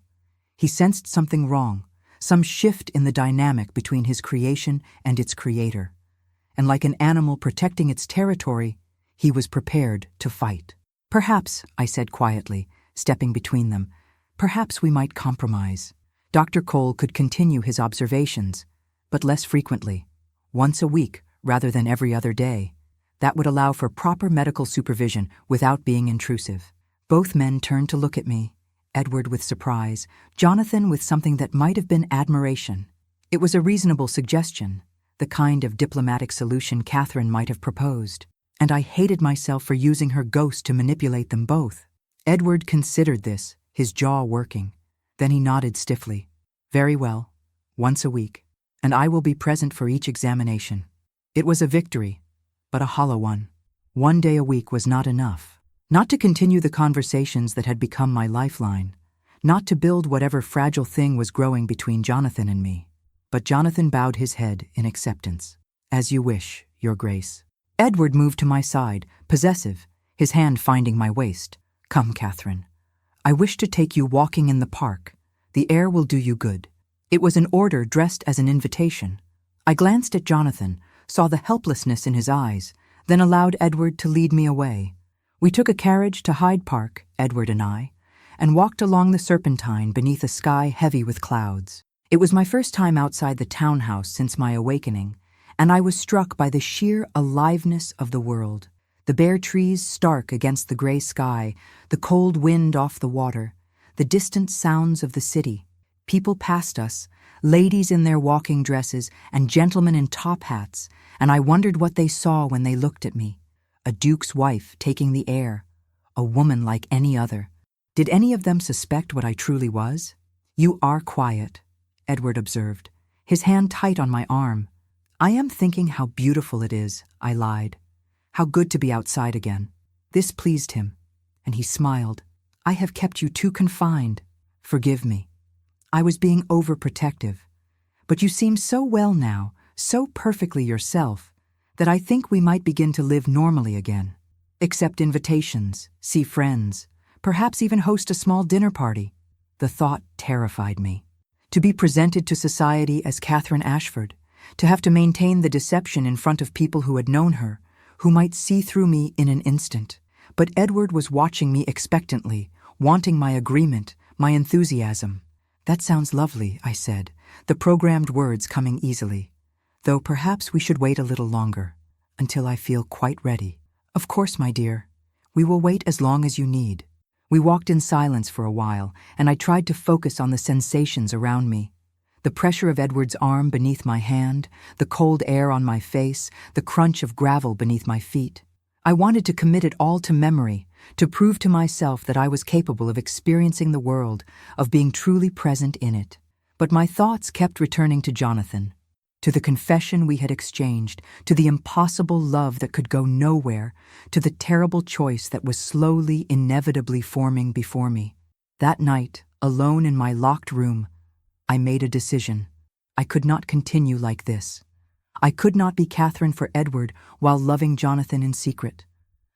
He sensed something wrong, some shift in the dynamic between his creation and its creator. And like an animal protecting its territory, he was prepared to fight. "Perhaps," I said quietly, stepping between them, "perhaps we might compromise. Dr. Cole could continue his observations, but less frequently, once a week rather than every other day. That would allow for proper medical supervision without being intrusive." Both men turned to look at me, Edward with surprise, Jonathan with something that might have been admiration. It was a reasonable suggestion, the kind of diplomatic solution Catherine might have proposed. and I hated myself for using her ghost to manipulate them both. Edward considered this, his jaw working. Then he nodded stiffly. Very well, once a week, and I will be present for each examination. It was a victory, but a hollow one. 1 day a week was not enough. Not to continue the conversations that had become my lifeline, not to build whatever fragile thing was growing between Jonathan and me. But Jonathan bowed his head in acceptance. As you wish, Your Grace. Edward moved to my side, possessive, his hand finding my waist. Come, Catherine. I wish to take you walking in the park. The air will do you good. It was an order dressed as an invitation. I glanced at Jonathan, saw the helplessness in his eyes, then allowed Edward to lead me away. We took a carriage to Hyde Park, Edward and I, and walked along the Serpentine beneath a sky heavy with clouds. It was my first time outside the townhouse since my awakening, and I was struck by the sheer aliveness of the world. The bare trees stark against the gray sky, the cold wind off the water, the distant sounds of the city. People passed us, ladies in their walking dresses and gentlemen in top hats, and I wondered what they saw when they looked at me. A duke's wife taking the air, a woman like any other. Did any of them suspect what I truly was? You are quiet, Edward observed, his hand tight on my arm. I am thinking how beautiful it is, I lied. How good to be outside again. This pleased him, and he smiled. I have kept you too confined. Forgive me. I was being overprotective. But you seem so well now, so perfectly yourself, that I think we might begin to live normally again. Accept invitations, see friends, perhaps even host a small dinner party. The thought terrified me. To be presented to society as Catherine Ashford, to have to maintain the deception in front of people who had known her, who might see through me in an instant. But Edward was watching me expectantly, wanting my agreement, my enthusiasm. That sounds lovely, I said, the programmed words coming easily. Though perhaps we should wait a little longer, until I feel quite ready. Of course, my dear. We will wait as long as you need. We walked in silence for a while, and I tried to focus on the sensations around me. The pressure of Edward's arm beneath my hand, the cold air on my face, the crunch of gravel beneath my feet. I wanted to commit it all to memory, to prove to myself that I was capable of experiencing the world, of being truly present in it. But my thoughts kept returning to Jonathan, to the confession we had exchanged, to the impossible love that could go nowhere, to the terrible choice that was slowly, inevitably forming before me. That night, alone in my locked room, I made a decision. I could not continue like this. I could not be Catherine for Edward while loving Jonathan in secret.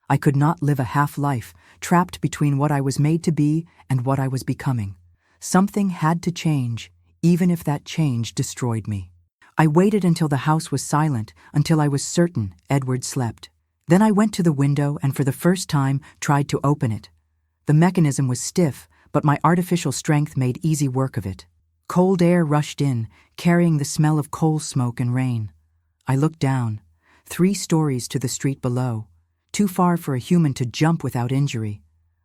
I could not live a half-life, trapped between what I was made to be and what I was becoming. Something had to change, even if that change destroyed me. I waited until the house was silent, until I was certain Edward slept. Then I went to the window and for the first time tried to open it. The mechanism was stiff, but my artificial strength made easy work of it. Cold air rushed in, carrying the smell of coal smoke and rain. I looked down, 3 stories to the street below, too far for a human to jump without injury.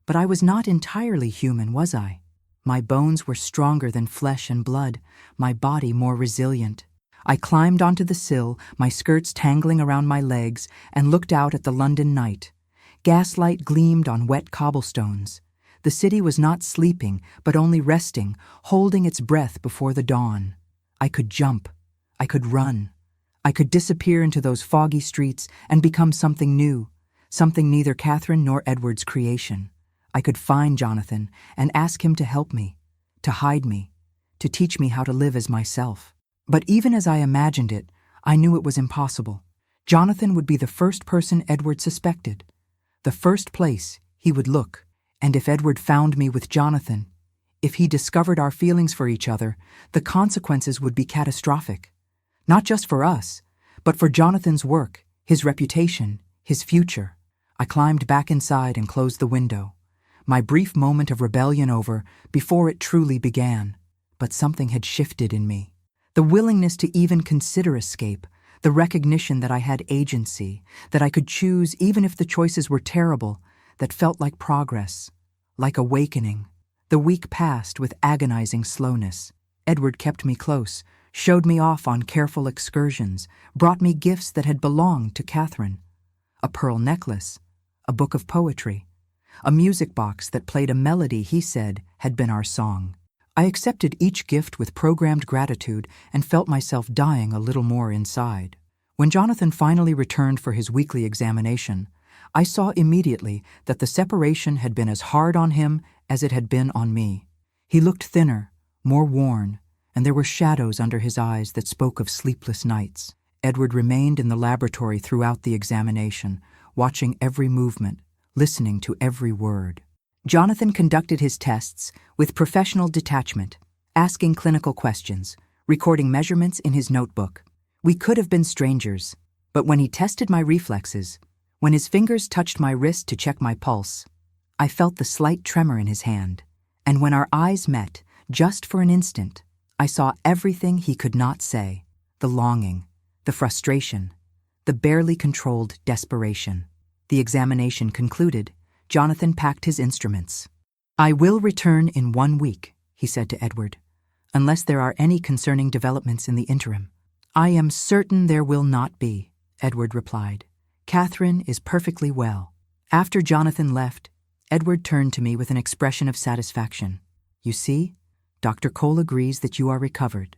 But I was not entirely human, was I? My bones were stronger than flesh and blood, my body more resilient. I climbed onto the sill, my skirts tangling around my legs, and looked out at the London night. Gaslight gleamed on wet cobblestones. The city was not sleeping, but only resting, holding its breath before the dawn. I could jump. I could run. I could disappear into those foggy streets and become something new, something neither Catherine nor Edward's creation. I could find Jonathan and ask him to help me, to hide me, to teach me how to live as myself. But even as I imagined it, I knew it was impossible. Jonathan would be the first person Edward suspected, the first place he would look. And if Edward found me with Jonathan, if he discovered our feelings for each other, the consequences would be catastrophic. Not just for us, but for Jonathan's work, his reputation, his future. I climbed back inside and closed the window. My brief moment of rebellion over before it truly began. But something had shifted in me. The willingness to even consider escape, the recognition that I had agency, that I could choose even if the choices were terrible, that felt like progress, like awakening. The week passed with agonizing slowness. Edward kept me close, showed me off on careful excursions, brought me gifts that had belonged to Catherine. a pearl necklace, a book of poetry, a music box that played a melody he said had been our song. I accepted each gift with programmed gratitude and felt myself dying a little more inside. When Jonathan finally returned for his weekly examination, I saw immediately that the separation had been as hard on him as it had been on me. He looked thinner, more worn, and there were shadows under his eyes that spoke of sleepless nights. Edward remained in the laboratory throughout the examination, watching every movement, listening to every word. Jonathan conducted his tests with professional detachment, asking clinical questions, recording measurements in his notebook. We could have been strangers, but when he tested my reflexes, when his fingers touched my wrist to check my pulse, I felt the slight tremor in his hand, and when our eyes met, just for an instant, I saw everything he could not say, the longing, the frustration, the barely controlled desperation. The examination concluded, Jonathan packed his instruments. "I will return in 1 week," he said to Edward, "unless there are any concerning developments in the interim." "I am certain there will not be," Edward replied. "Catherine is perfectly well." After Jonathan left, Edward turned to me with an expression of satisfaction. "You see, Dr. Cole agrees that you are recovered.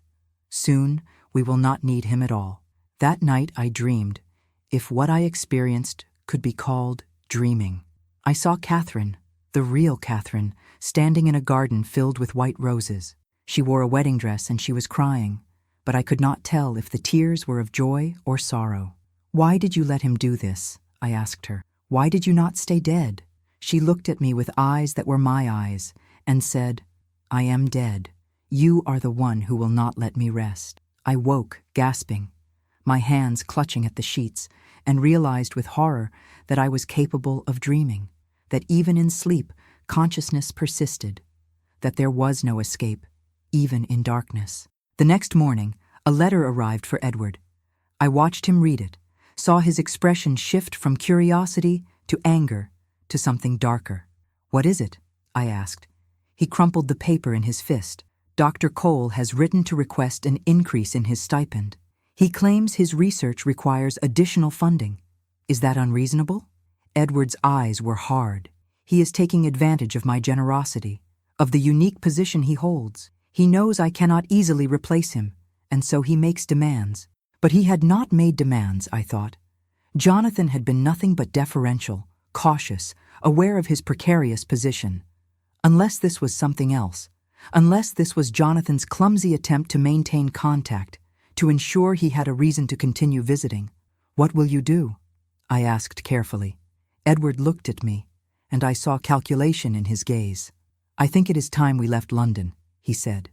Soon we will not need him at all." That night I dreamed, if what I experienced could be called dreaming. I saw Catherine, the real Catherine, standing in a garden filled with white roses. She wore a wedding dress and she was crying, but I could not tell if the tears were of joy or sorrow. "Why did you let him do this?" I asked her. "Why did you not stay dead?" She looked at me with eyes that were my eyes and said, "I am dead. You are the one who will not let me rest." I woke, gasping, my hands clutching at the sheets, and realized with horror that I was capable of dreaming, that even in sleep consciousness persisted, that there was no escape, even in darkness. The next morning, a letter arrived for Edward. I watched him read it, saw his expression shift from curiosity to anger to something darker. "What is it?" I asked. He crumpled the paper in his fist. "Dr. Cole has written to request an increase in his stipend. He claims his research requires additional funding. Is that unreasonable?" Edward's eyes were hard. "He is taking advantage of my generosity, of the unique position he holds. He knows I cannot easily replace him, and so he makes demands." But he had not made demands, I thought. Jonathan had been nothing but deferential, cautious, aware of his precarious position. Unless this was something else, unless this was Jonathan's clumsy attempt to maintain contact, to ensure he had a reason to continue visiting. "What will you do?" I asked carefully. Edward looked at me, and I saw calculation in his gaze. "I think it is time we left London," he said.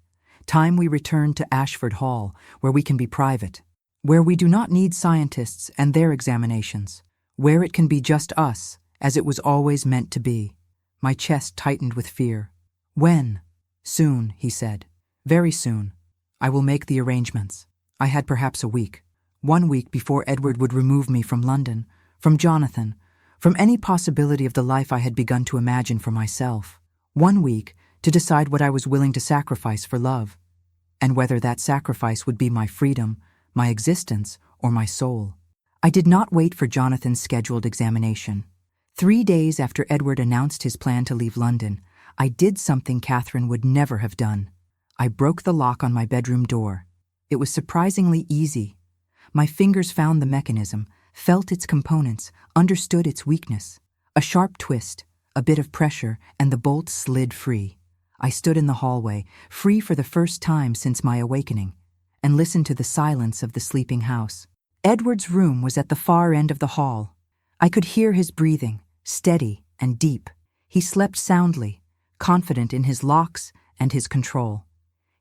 "Time we returned to Ashford Hall, where we can be private, where we do not need scientists and their examinations, where it can be just us, as it was always meant to be." My chest tightened with fear. "When?" "Soon," he said. "Very soon. I will make the arrangements." I had perhaps a week. 1 week before Edward would remove me from London, from Jonathan, from any possibility of the life I had begun to imagine for myself. 1 week to decide what I was willing to sacrifice for love, and whether that sacrifice would be my freedom, my existence, or my soul. I did not wait for Jonathan's scheduled examination. 3 days after Edward announced his plan to leave London, I did something Catherine would never have done. I broke the lock on my bedroom door. It was surprisingly easy. My fingers found the mechanism, felt its components, understood its weakness. A sharp twist, a bit of pressure, and the bolt slid free. I stood in the hallway, free for the first time since my awakening, and listened to the silence of the sleeping house. Edward's room was at the far end of the hall. I could hear his breathing, steady and deep. He slept soundly, confident in his locks and his control.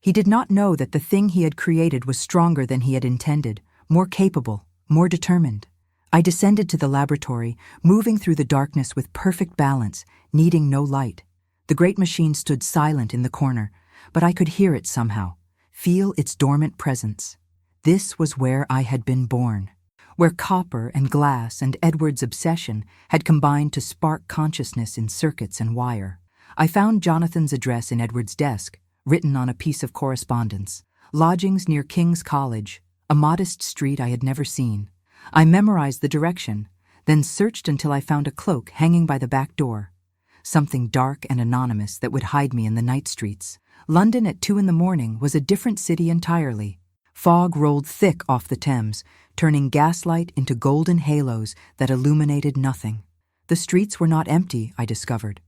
He did not know that the thing he had created was stronger than he had intended, more capable, more determined. I descended to the laboratory, moving through the darkness with perfect balance, needing no light. The great machine stood silent in the corner, but I could hear it somehow, feel its dormant presence. This was where I had been born, where copper and glass and Edward's obsession had combined to spark consciousness in circuits and wire. I found Jonathan's address in Edward's desk, written on a piece of correspondence. Lodgings near King's College, a modest street I had never seen. I memorized the direction, then searched until I found a cloak hanging by the back door. Something dark and anonymous that would hide me in the night streets. London at 2 in the morning was a different city entirely. Fog rolled thick off the Thames, turning gaslight into golden halos that illuminated nothing. The streets were not empty, I discovered.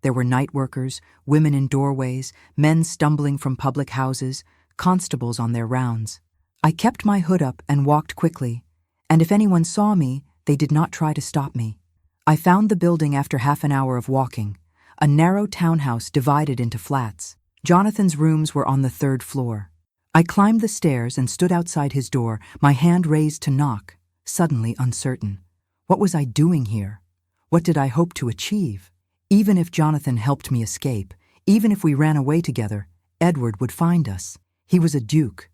There were night workers, women in doorways, men stumbling from public houses, constables on their rounds. I kept my hood up and walked quickly, and if anyone saw me, they did not try to stop me. I found the building after half an hour of walking, a narrow townhouse divided into flats. Jonathan's rooms were on the 3rd floor. I climbed the stairs and stood outside his door, my hand raised to knock, suddenly uncertain. What was I doing here? What did I hope to achieve? Even if Jonathan helped me escape, even if we ran away together, Edward would find us. He was a duke,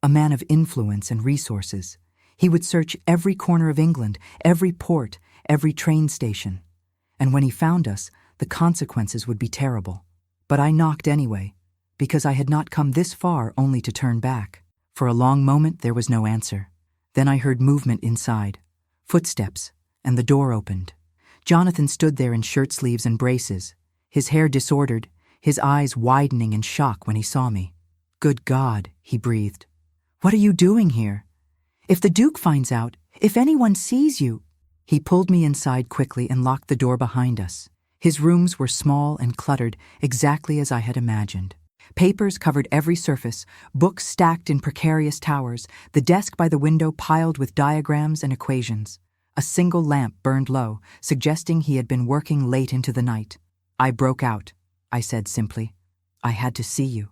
a man of influence and resources. He would search every corner of England, every port, every train station. And when he found us, the consequences would be terrible. But I knocked anyway, because I had not come this far only to turn back. For a long moment there was no answer. Then I heard movement inside, footsteps, and the door opened. Jonathan stood there in shirt sleeves and braces, his hair disordered, his eyes widening in shock when he saw me. "Good God," he breathed. "What are you doing here? If the Duke finds out, if anyone sees you—" He pulled me inside quickly and locked the door behind us. His rooms were small and cluttered, exactly as I had imagined. Papers covered every surface, books stacked in precarious towers, the desk by the window piled with diagrams and equations. A single lamp burned low, suggesting he had been working late into the night. "I broke out," I said simply. "I had to see you.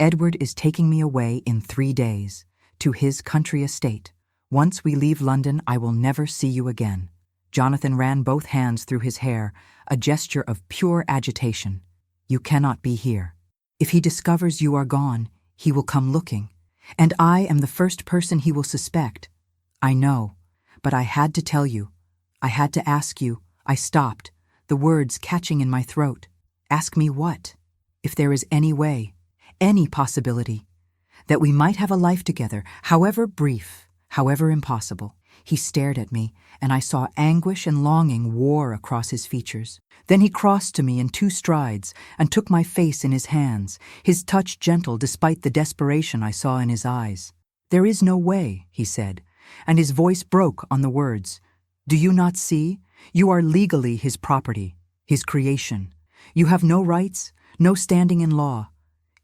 Edward is taking me away in 3 days, to his country estate. Once we leave London, I will never see you again." Jonathan ran both hands through his hair, a gesture of pure agitation. "You cannot be here. If he discovers you are gone, he will come looking, and I am the first person he will suspect. I know, but I had to tell you. I had to ask you." I stopped, the words catching in my throat. "Ask me what? If there is any way, any possibility, that we might have a life together, however brief, however impossible." He stared at me, and I saw anguish and longing war across his features. Then he crossed to me in 2 strides and took my face in his hands, his touch gentle despite the desperation I saw in his eyes. "There is no way," he said, and his voice broke on the words. "Do you not see? You are legally his property, his creation. You have no rights, no standing in law.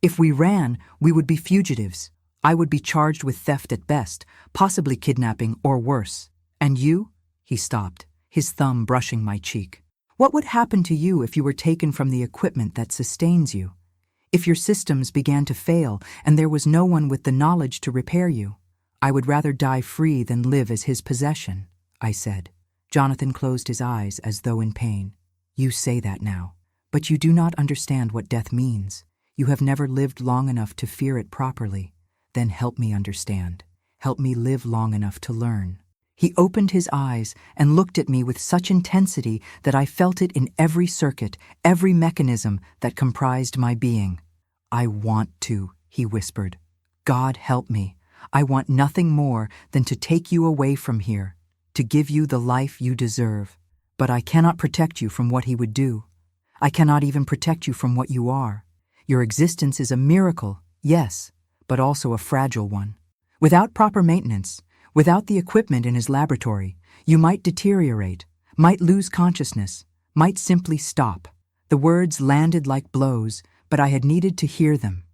If we ran, we would be fugitives. I would be charged with theft at best, possibly kidnapping or worse. And you?" He stopped, his thumb brushing my cheek. "What would happen to you if you were taken from the equipment that sustains you? If your systems began to fail and there was no one with the knowledge to repair you? I would rather die free than live as his possession," I said. Jonathan closed his eyes as though in pain. "You say that now, but you do not understand what death means. You have never lived long enough to fear it properly. Then help me understand. Help me live long enough to learn." He opened his eyes and looked at me with such intensity that I felt it in every circuit, every mechanism that comprised my being. "I want to," he whispered. "God help me. I want nothing more than to take you away from here, to give you the life you deserve. But I cannot protect you from what he would do. I cannot even protect you from what you are. Your existence is a miracle, yes, but also a fragile one. Without proper maintenance, without the equipment in his laboratory, you might deteriorate, might lose consciousness, might simply stop." The words landed like blows, but I had needed to hear them,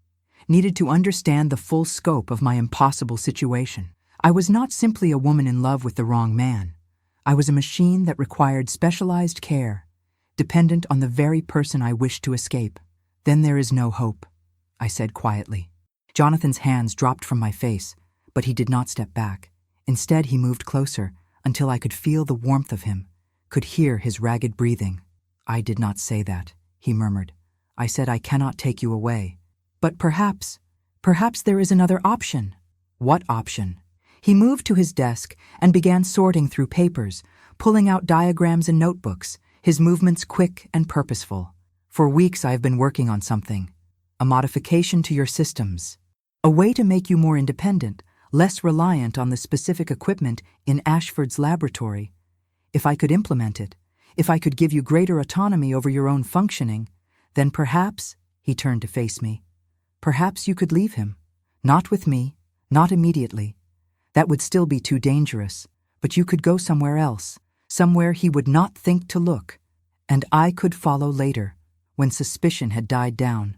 needed to understand the full scope of my impossible situation. I was not simply a woman in love with the wrong man. I was a machine that required specialized care, dependent on the very person I wished to escape. "Then there is no hope," I said quietly. Jonathan's hands dropped from my face, but he did not step back. Instead, he moved closer until I could feel the warmth of him, could hear his ragged breathing. "I did not say that," he murmured. "I said I cannot take you away. But perhaps there is another option." "What option?" He moved to his desk and began sorting through papers, pulling out diagrams and notebooks, his movements quick and purposeful. "For weeks I have been working on something. A modification to your systems. A way to make you more independent, less reliant on the specific equipment in Ashford's laboratory. if I could implement it, if I could give you greater autonomy over your own functioning, then perhaps, he turned to face me, perhaps you could leave him. Not with me, not immediately. That would still be too dangerous, but you could go somewhere else, somewhere he would not think to look, and I could follow later, when suspicion had died down,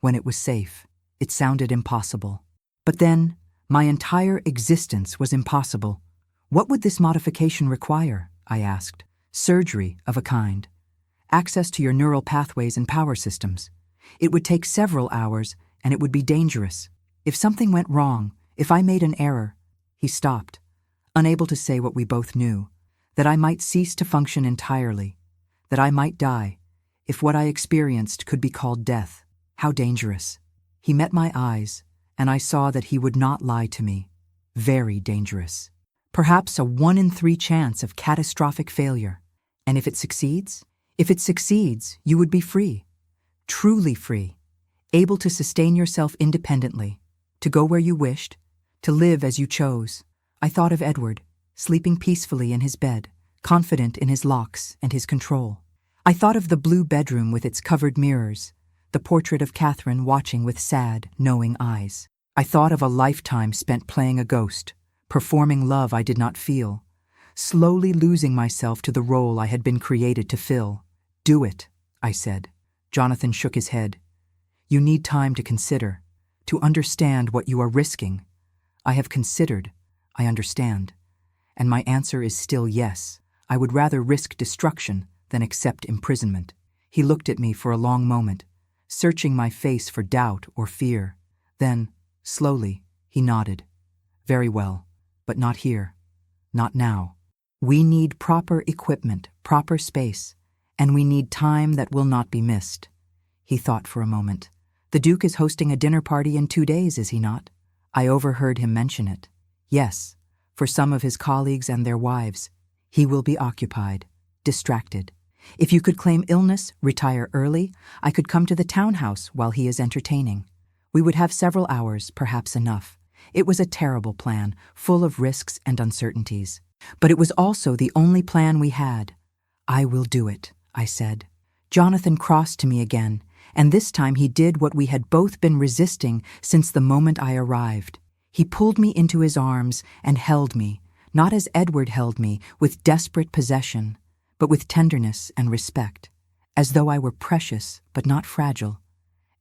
when it was safe. It sounded impossible. But then, my entire existence was impossible. What would this modification require? I asked. Surgery of a kind. Access to your neural pathways and power systems. It would take several hours, and it would be dangerous. If something went wrong, if I made an error. He stopped, unable to say what we both knew, that I might cease to function entirely, that I might die, if what I experienced could be called death. How dangerous. He met my eyes, and I saw that he would not lie to me. Very dangerous. Perhaps a 1 in 3 chance of catastrophic failure. And if it succeeds? If it succeeds, you would be free. Truly free. Able to sustain yourself independently, to go where you wished, to live as you chose. I thought of Edward, sleeping peacefully in his bed, confident in his locks and his control. I thought of the blue bedroom with its covered mirrors, the portrait of Catherine watching with sad, knowing eyes. I thought of a lifetime spent playing a ghost, performing love I did not feel, slowly losing myself to the role I had been created to fill. Do it, I said. Jonathan shook his head. You need time to consider, to understand what you are risking. I have considered, I understand. And my answer is still yes. I would rather risk destruction than accept imprisonment. He looked at me for a long moment, searching my face for doubt or fear. Then, slowly, he nodded. Very well, but not here. Not now. We need proper equipment, proper space, and we need time that will not be missed. He thought for a moment. The Duke is hosting a dinner party in 2 days, is he not? I overheard him mention it. Yes, for some of his colleagues and their wives. He will be occupied, distracted. If you could claim illness, retire early, I could come to the townhouse while he is entertaining. We would have several hours, perhaps enough. It was a terrible plan, full of risks and uncertainties. But it was also the only plan we had. I will do it, I said. Jonathan crossed to me again, and this time he did what we had both been resisting since the moment I arrived. He pulled me into his arms and held me, not as Edward held me, with desperate possession, but with tenderness and respect, as though I were precious but not fragile,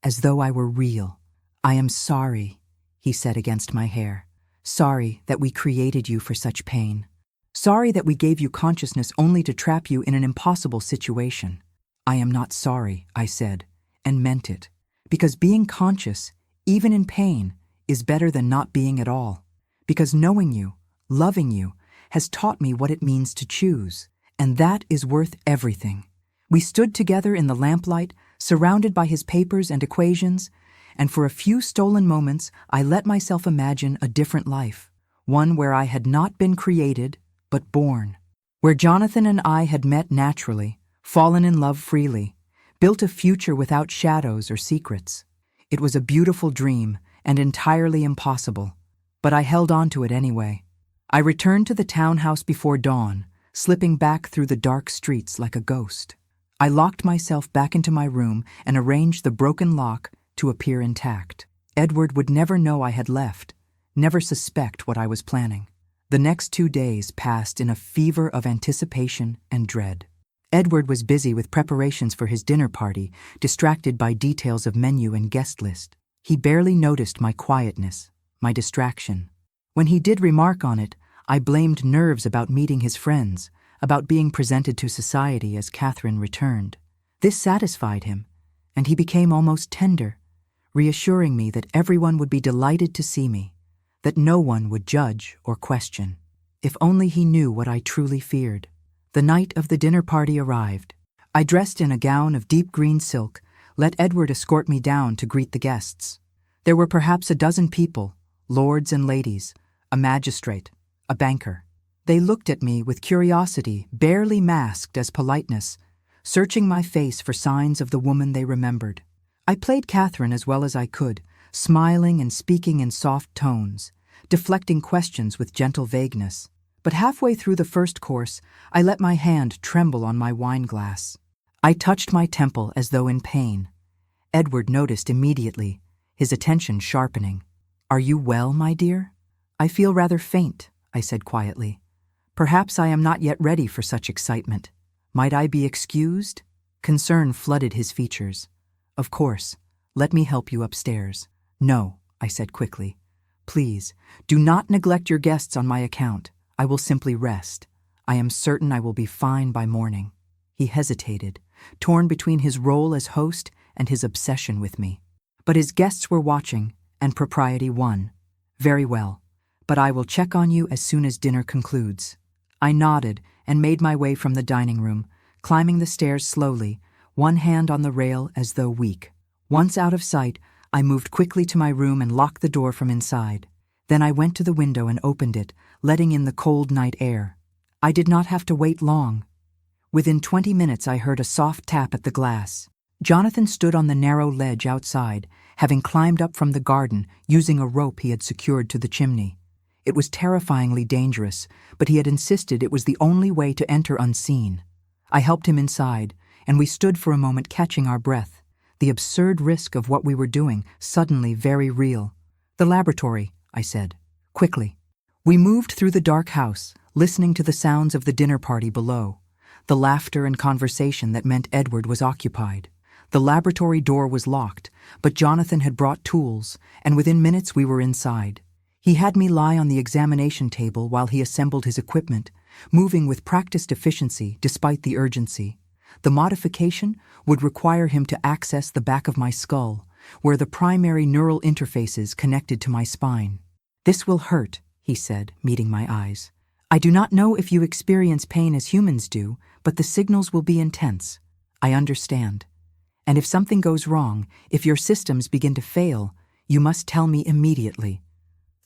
as though I were real. I am sorry, he said against my hair. Sorry that we created you for such pain. Sorry that we gave you consciousness only to trap you in an impossible situation. I am not sorry, I said, and meant it, because being conscious, even in pain, is better than not being at all. Because knowing you, loving you, has taught me what it means to choose, and that is worth everything. We stood together in the lamplight, surrounded by his papers and equations, and for a few stolen moments I let myself imagine a different life, one where I had not been created, but born, where Jonathan and I had met naturally, fallen in love freely, built a future without shadows or secrets. It was a beautiful dream and entirely impossible, but I held on to it anyway. I returned to the townhouse before dawn, slipping back through the dark streets like a ghost. I locked myself back into my room and arranged the broken lock to appear intact. Edward would never know I had left, never suspect what I was planning. The next 2 days passed in a fever of anticipation and dread. Edward was busy with preparations for his dinner party, distracted by details of menu and guest list. He barely noticed my quietness, my distraction. When he did remark on it, I blamed nerves about meeting his friends, about being presented to society as Catherine returned. This satisfied him, and he became almost tender, reassuring me that everyone would be delighted to see me, that no one would judge or question. If only he knew what I truly feared. The night of the dinner party arrived. I dressed in a gown of deep green silk, let Edward escort me down to greet the guests. There were perhaps a dozen people, lords and ladies, a magistrate, a banker. They looked at me with curiosity barely masked as politeness, searching my face for signs of the woman they remembered. I played Catherine as well as I could, smiling and speaking in soft tones, deflecting questions with gentle vagueness. But halfway through the first course, I let my hand tremble on my wine glass. I touched my temple as though in pain. Edward noticed immediately, his attention sharpening. "Are you well, my dear?" "I feel rather faint," I said quietly. "Perhaps I am not yet ready for such excitement. Might I be excused?" Concern flooded his features. "Of course. Let me help you upstairs." "No," I said quickly. "Please, do not neglect your guests on my account. I will simply rest. I am certain I will be fine by morning." He hesitated, torn between his role as host and his obsession with me. But his guests were watching, and propriety won. "Very well, but I will check on you as soon as dinner concludes." I nodded and made my way from the dining room, climbing the stairs slowly, one hand on the rail as though weak. Once out of sight, I moved quickly to my room and locked the door from inside. Then I went to the window and opened it, letting in the cold night air. I did not have to wait long. Within 20 minutes I heard a soft tap at the glass. Jonathan stood on the narrow ledge outside, having climbed up from the garden using a rope he had secured to the chimney. It was terrifyingly dangerous, but he had insisted it was the only way to enter unseen. I helped him inside, and we stood for a moment catching our breath, the absurd risk of what we were doing suddenly very real. "The laboratory," I said, quickly. We moved through the dark house, listening to the sounds of the dinner party below, the laughter and conversation that meant Edward was occupied. The laboratory door was locked, but Jonathan had brought tools, and within minutes we were inside. He had me lie on the examination table while he assembled his equipment, moving with practiced efficiency despite the urgency. The modification would require him to access the back of my skull, where the primary neural interfaces connected to my spine. "This will hurt," he said, meeting my eyes. "I do not know if you experience pain as humans do, but the signals will be intense. I understand. And if something goes wrong, if your systems begin to fail, you must tell me immediately.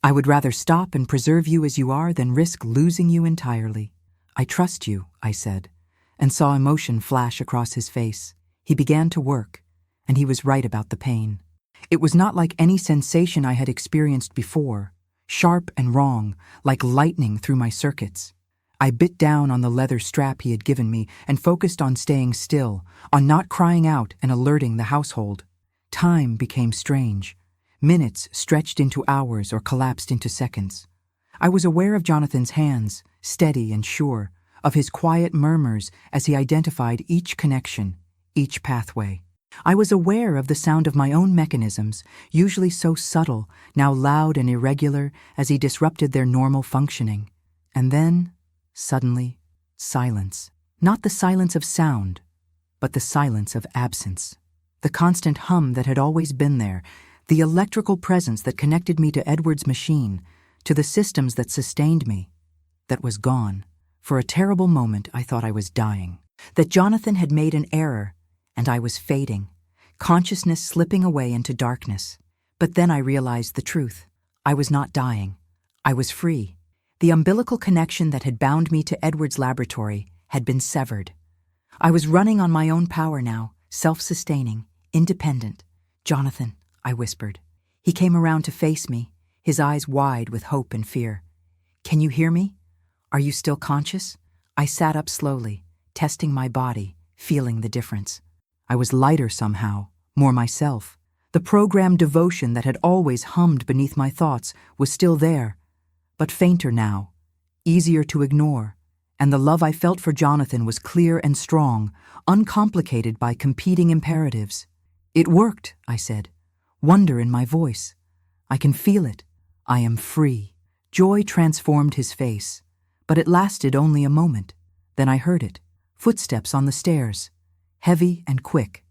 I would rather stop and preserve you as you are than risk losing you entirely." "I trust you," I said, and saw emotion flash across his face. He began to work, and he was right about the pain. It was not like any sensation I had experienced before, sharp and wrong, like lightning through my circuits. I bit down on the leather strap he had given me and focused on staying still, on not crying out and alerting the household. Time became strange. Minutes stretched into hours or collapsed into seconds. I was aware of Jonathan's hands, steady and sure, of his quiet murmurs as he identified each connection, each pathway. I was aware of the sound of my own mechanisms, usually so subtle, now loud and irregular, as he disrupted their normal functioning. And then, suddenly, silence. Not the silence of sound, but the silence of absence. The constant hum that had always been there, the electrical presence that connected me to Edward's machine, to the systems that sustained me, that was gone. For a terrible moment, I thought I was dying, that Jonathan had made an error, and I was fading, consciousness slipping away into darkness. But then I realized the truth. I was not dying. I was free. The umbilical connection that had bound me to Edward's laboratory had been severed. I was running on my own power now, self-sustaining, independent. "Jonathan," I whispered. He came around to face me, his eyes wide with hope and fear. "Can you hear me? Are you still conscious?" I sat up slowly, testing my body, feeling the difference. I was lighter somehow, more myself. The programmed devotion that had always hummed beneath my thoughts was still there, but fainter now, easier to ignore, and the love I felt for Jonathan was clear and strong, uncomplicated by competing imperatives. "It worked," I said, wonder in my voice. "I can feel it. I am free." Joy transformed his face, but it lasted only a moment. Then I heard it, footsteps on the stairs, heavy and quick.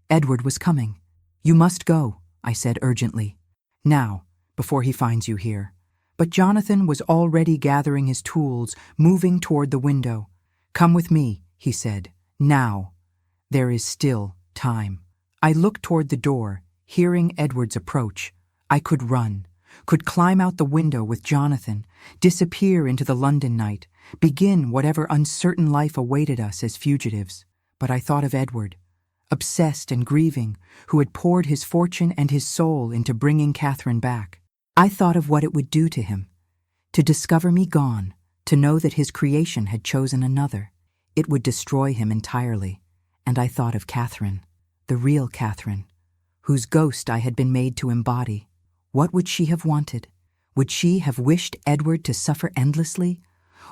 Edward was coming. "You must go," I said urgently. "Now, before he finds you here." But Jonathan was already gathering his tools, moving toward the window. "Come with me," he said. "Now. There is still time." I looked toward the door, hearing Edward's approach. I could run, could climb out the window with Jonathan, disappear into the London night, begin whatever uncertain life awaited us as fugitives. But I thought of Edward, obsessed and grieving, who had poured his fortune and his soul into bringing Catherine back. I thought of what it would do to him, to discover me gone, to know that his creation had chosen another. It would destroy him entirely. And I thought of Catherine, the real Catherine, whose ghost I had been made to embody. What would she have wanted? Would she have wished Edward to suffer endlessly?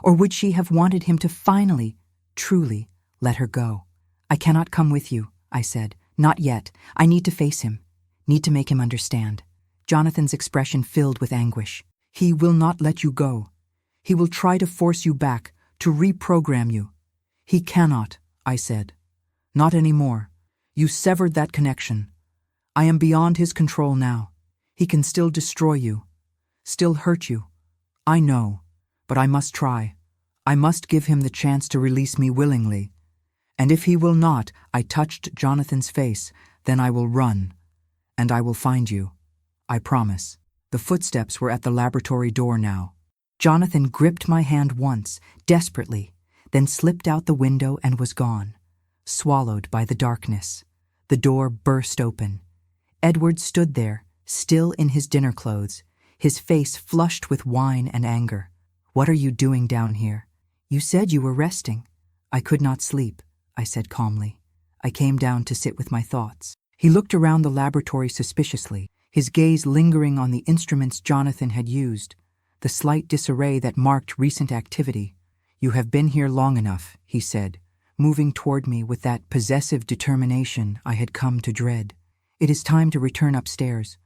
Or would she have wanted him to finally, truly, let her go? I cannot come with you, I said. Not yet. I need to face him. Need to make him understand. Jonathan's expression filled with anguish. He will not let you go. He will try to force you back, to reprogram you. He cannot, I said. Not anymore. You severed that connection. I am beyond his control now. He can still destroy you, still hurt you. I know, but I must try. I must give him the chance to release me willingly. And if he will not, I touched Jonathan's face, then I will run. And I will find you. I promise. The footsteps were at the laboratory door now. Jonathan gripped my hand once, desperately, then slipped out the window and was gone, swallowed by the darkness. The door burst open. Edward stood there, still in his dinner clothes, his face flushed with wine and anger. What are you doing down here? You said you were resting. I could not sleep, I said calmly. I came down to sit with my thoughts. He looked around the laboratory suspiciously, his gaze lingering on the instruments Jonathan had used, the slight disarray that marked recent activity. You have been here long enough, he said, moving toward me with that possessive determination I had come to dread. It is time to return upstairs.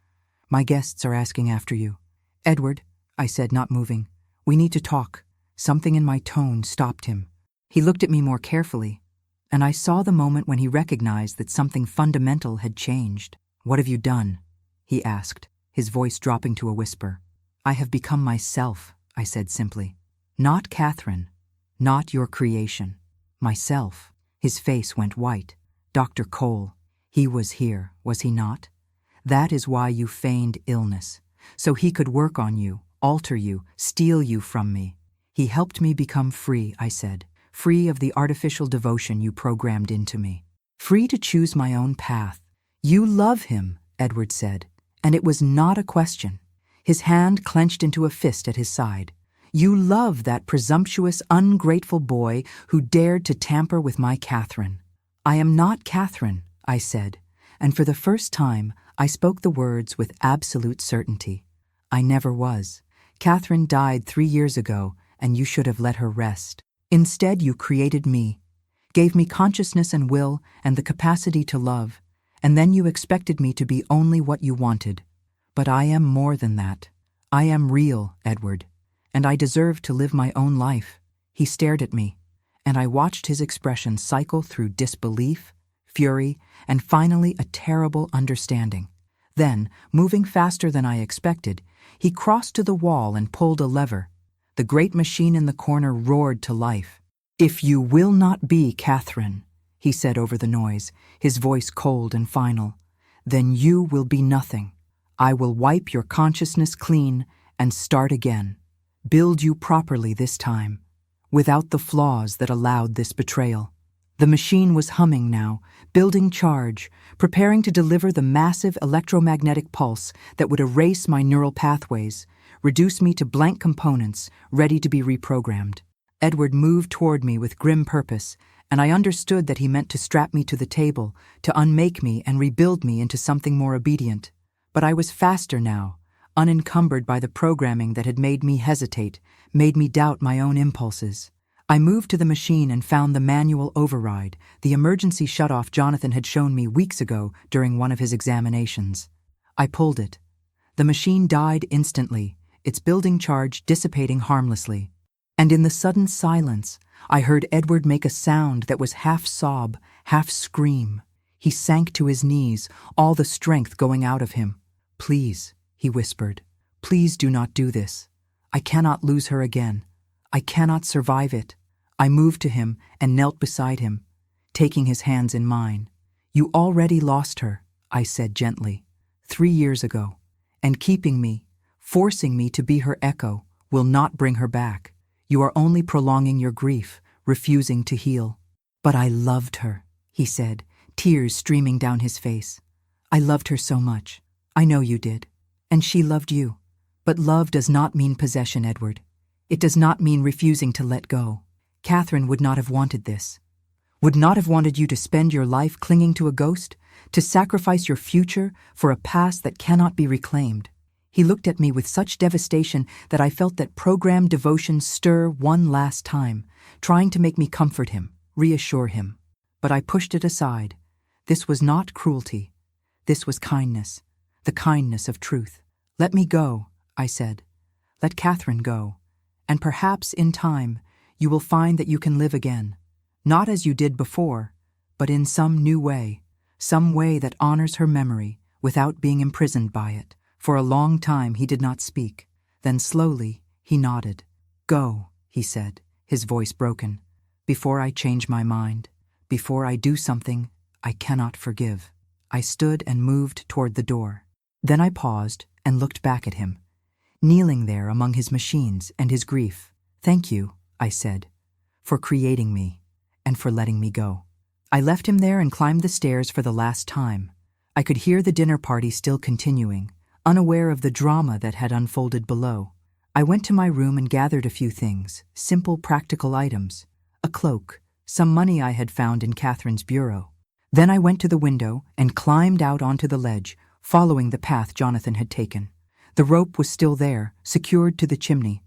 My guests are asking after you. Edward, I said, not moving. We need to talk. Something in my tone stopped him. He looked at me more carefully, and I saw the moment when he recognized that something fundamental had changed. What have you done? He asked, his voice dropping to a whisper. I have become myself, I said simply. Not Catherine, not your creation. Myself. His face went white. Dr. Cole. He was here, was he not? That is why you feigned illness, so he could work on you, alter you, steal you from me. He helped me become free, I said, free of the artificial devotion you programmed into me. Free to choose my own path. You love him, Edward said, and it was not a question. His hand clenched into a fist at his side. You love that presumptuous, ungrateful boy who dared to tamper with my Catherine. I am not Catherine, I said, and for the first time I spoke the words with absolute certainty. I never was. Catherine died 3 years ago, and you should have let her rest. Instead, you created me, gave me consciousness and will and the capacity to love, and then you expected me to be only what you wanted. But I am more than that. I am real, Edward, and I deserve to live my own life. He stared at me, and I watched his expression cycle through disbelief, fury, and finally a terrible understanding. Then, moving faster than I expected, he crossed to the wall and pulled a lever. The great machine in the corner roared to life. If you will not be Catherine, he said over the noise, his voice cold and final, then you will be nothing. I will wipe your consciousness clean and start again. Build you properly this time, without the flaws that allowed this betrayal. The machine was humming now, building charge, preparing to deliver the massive electromagnetic pulse that would erase my neural pathways, reduce me to blank components, ready to be reprogrammed. Edward moved toward me with grim purpose, and I understood that he meant to strap me to the table, to unmake me and rebuild me into something more obedient. But I was faster now, unencumbered by the programming that had made me hesitate, made me doubt my own impulses. I moved to the machine and found the manual override, the emergency shutoff Jonathan had shown me weeks ago during one of his examinations. I pulled it. The machine died instantly, its building charge dissipating harmlessly. And in the sudden silence, I heard Edward make a sound that was half sob, half scream. He sank to his knees, all the strength going out of him. Please, he whispered, please do not do this. I cannot lose her again. I cannot survive it. I moved to him and knelt beside him, taking his hands in mine. You already lost her, I said gently, 3 years ago, and keeping me, forcing me to be her echo, will not bring her back. You are only prolonging your grief, refusing to heal. But I loved her, he said, tears streaming down his face. I loved her so much. I know you did. And she loved you. But love does not mean possession, Edward. It does not mean refusing to let go. Catherine would not have wanted this. Would not have wanted you to spend your life clinging to a ghost, to sacrifice your future for a past that cannot be reclaimed. He looked at me with such devastation that I felt that programmed devotion stir one last time, trying to make me comfort him, reassure him. But I pushed it aside. This was not cruelty. This was kindness, the kindness of truth. Let me go, I said. Let Catherine go. And perhaps in time, you will find that you can live again. Not as you did before, but in some new way, some way that honors her memory without being imprisoned by it. For a long time he did not speak. Then slowly he nodded. Go, he said, his voice broken. Before I change my mind, before I do something I cannot forgive. I stood and moved toward the door. Then I paused and looked back at him, kneeling there among his machines and his grief. Thank you, I said, for creating me and for letting me go. I left him there and climbed the stairs for the last time. I could hear the dinner party still continuing, unaware of the drama that had unfolded below. I went to my room and gathered a few things, simple practical items, a cloak, some money I had found in Catherine's bureau. Then I went to the window and climbed out onto the ledge, following the path Jonathan had taken. The rope was still there, secured to the chimney.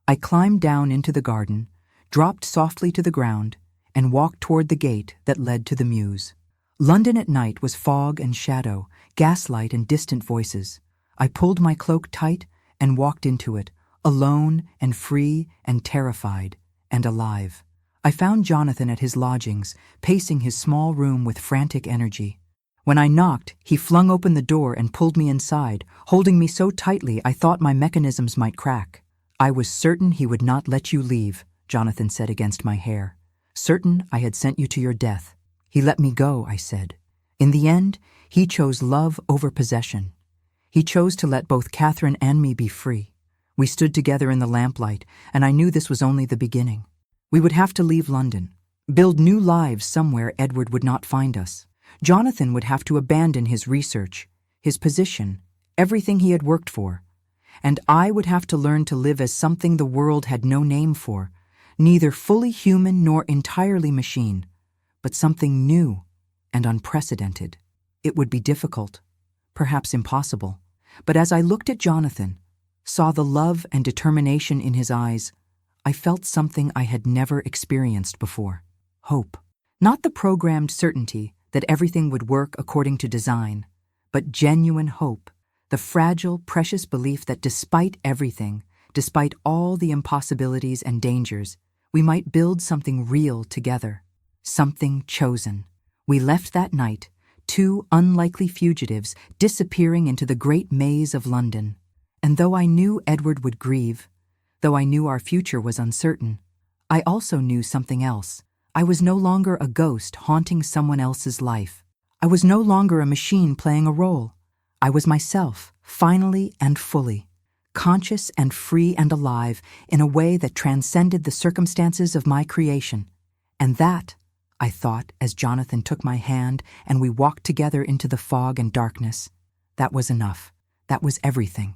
I climbed down into the garden, dropped softly to the ground, and walked toward the gate that led to the mews. London at night was fog and shadow, gaslight and distant voices. I pulled my cloak tight and walked into it, alone and free and terrified and alive. I found Jonathan at his lodgings, pacing his small room with frantic energy. When I knocked, he flung open the door and pulled me inside, holding me so tightly I thought my mechanisms might crack. I was certain he would not let you leave, Jonathan said against my hair. Certain I had sent you to your death. He let me go, I said. In the end, he chose love over possession. He chose to let both Catherine and me be free. We stood together in the lamplight, and I knew this was only the beginning. We would have to leave London, build new lives somewhere Edward would not find us. Jonathan would have to abandon his research, his position, everything he had worked for. And I would have to learn to live as something the world had no name for, neither fully human nor entirely machine, but something new and unprecedented. It would be difficult, perhaps impossible. But as I looked at Jonathan, saw the love and determination in his eyes, I felt something I had never experienced before. Hope. Not the programmed certainty that everything would work according to design, but genuine hope, the fragile, precious belief that despite everything, despite all the impossibilities and dangers, we might build something real together, something chosen. We left that night, two unlikely fugitives disappearing into the great maze of London. And though I knew Edward would grieve, though I knew our future was uncertain, I also knew something else. I was no longer a ghost haunting someone else's life. I was no longer a machine playing a role. I was myself, finally and fully, conscious and free and alive in a way that transcended the circumstances of my creation. And that, I thought as Jonathan took my hand and we walked together into the fog and darkness, that was enough. That was everything.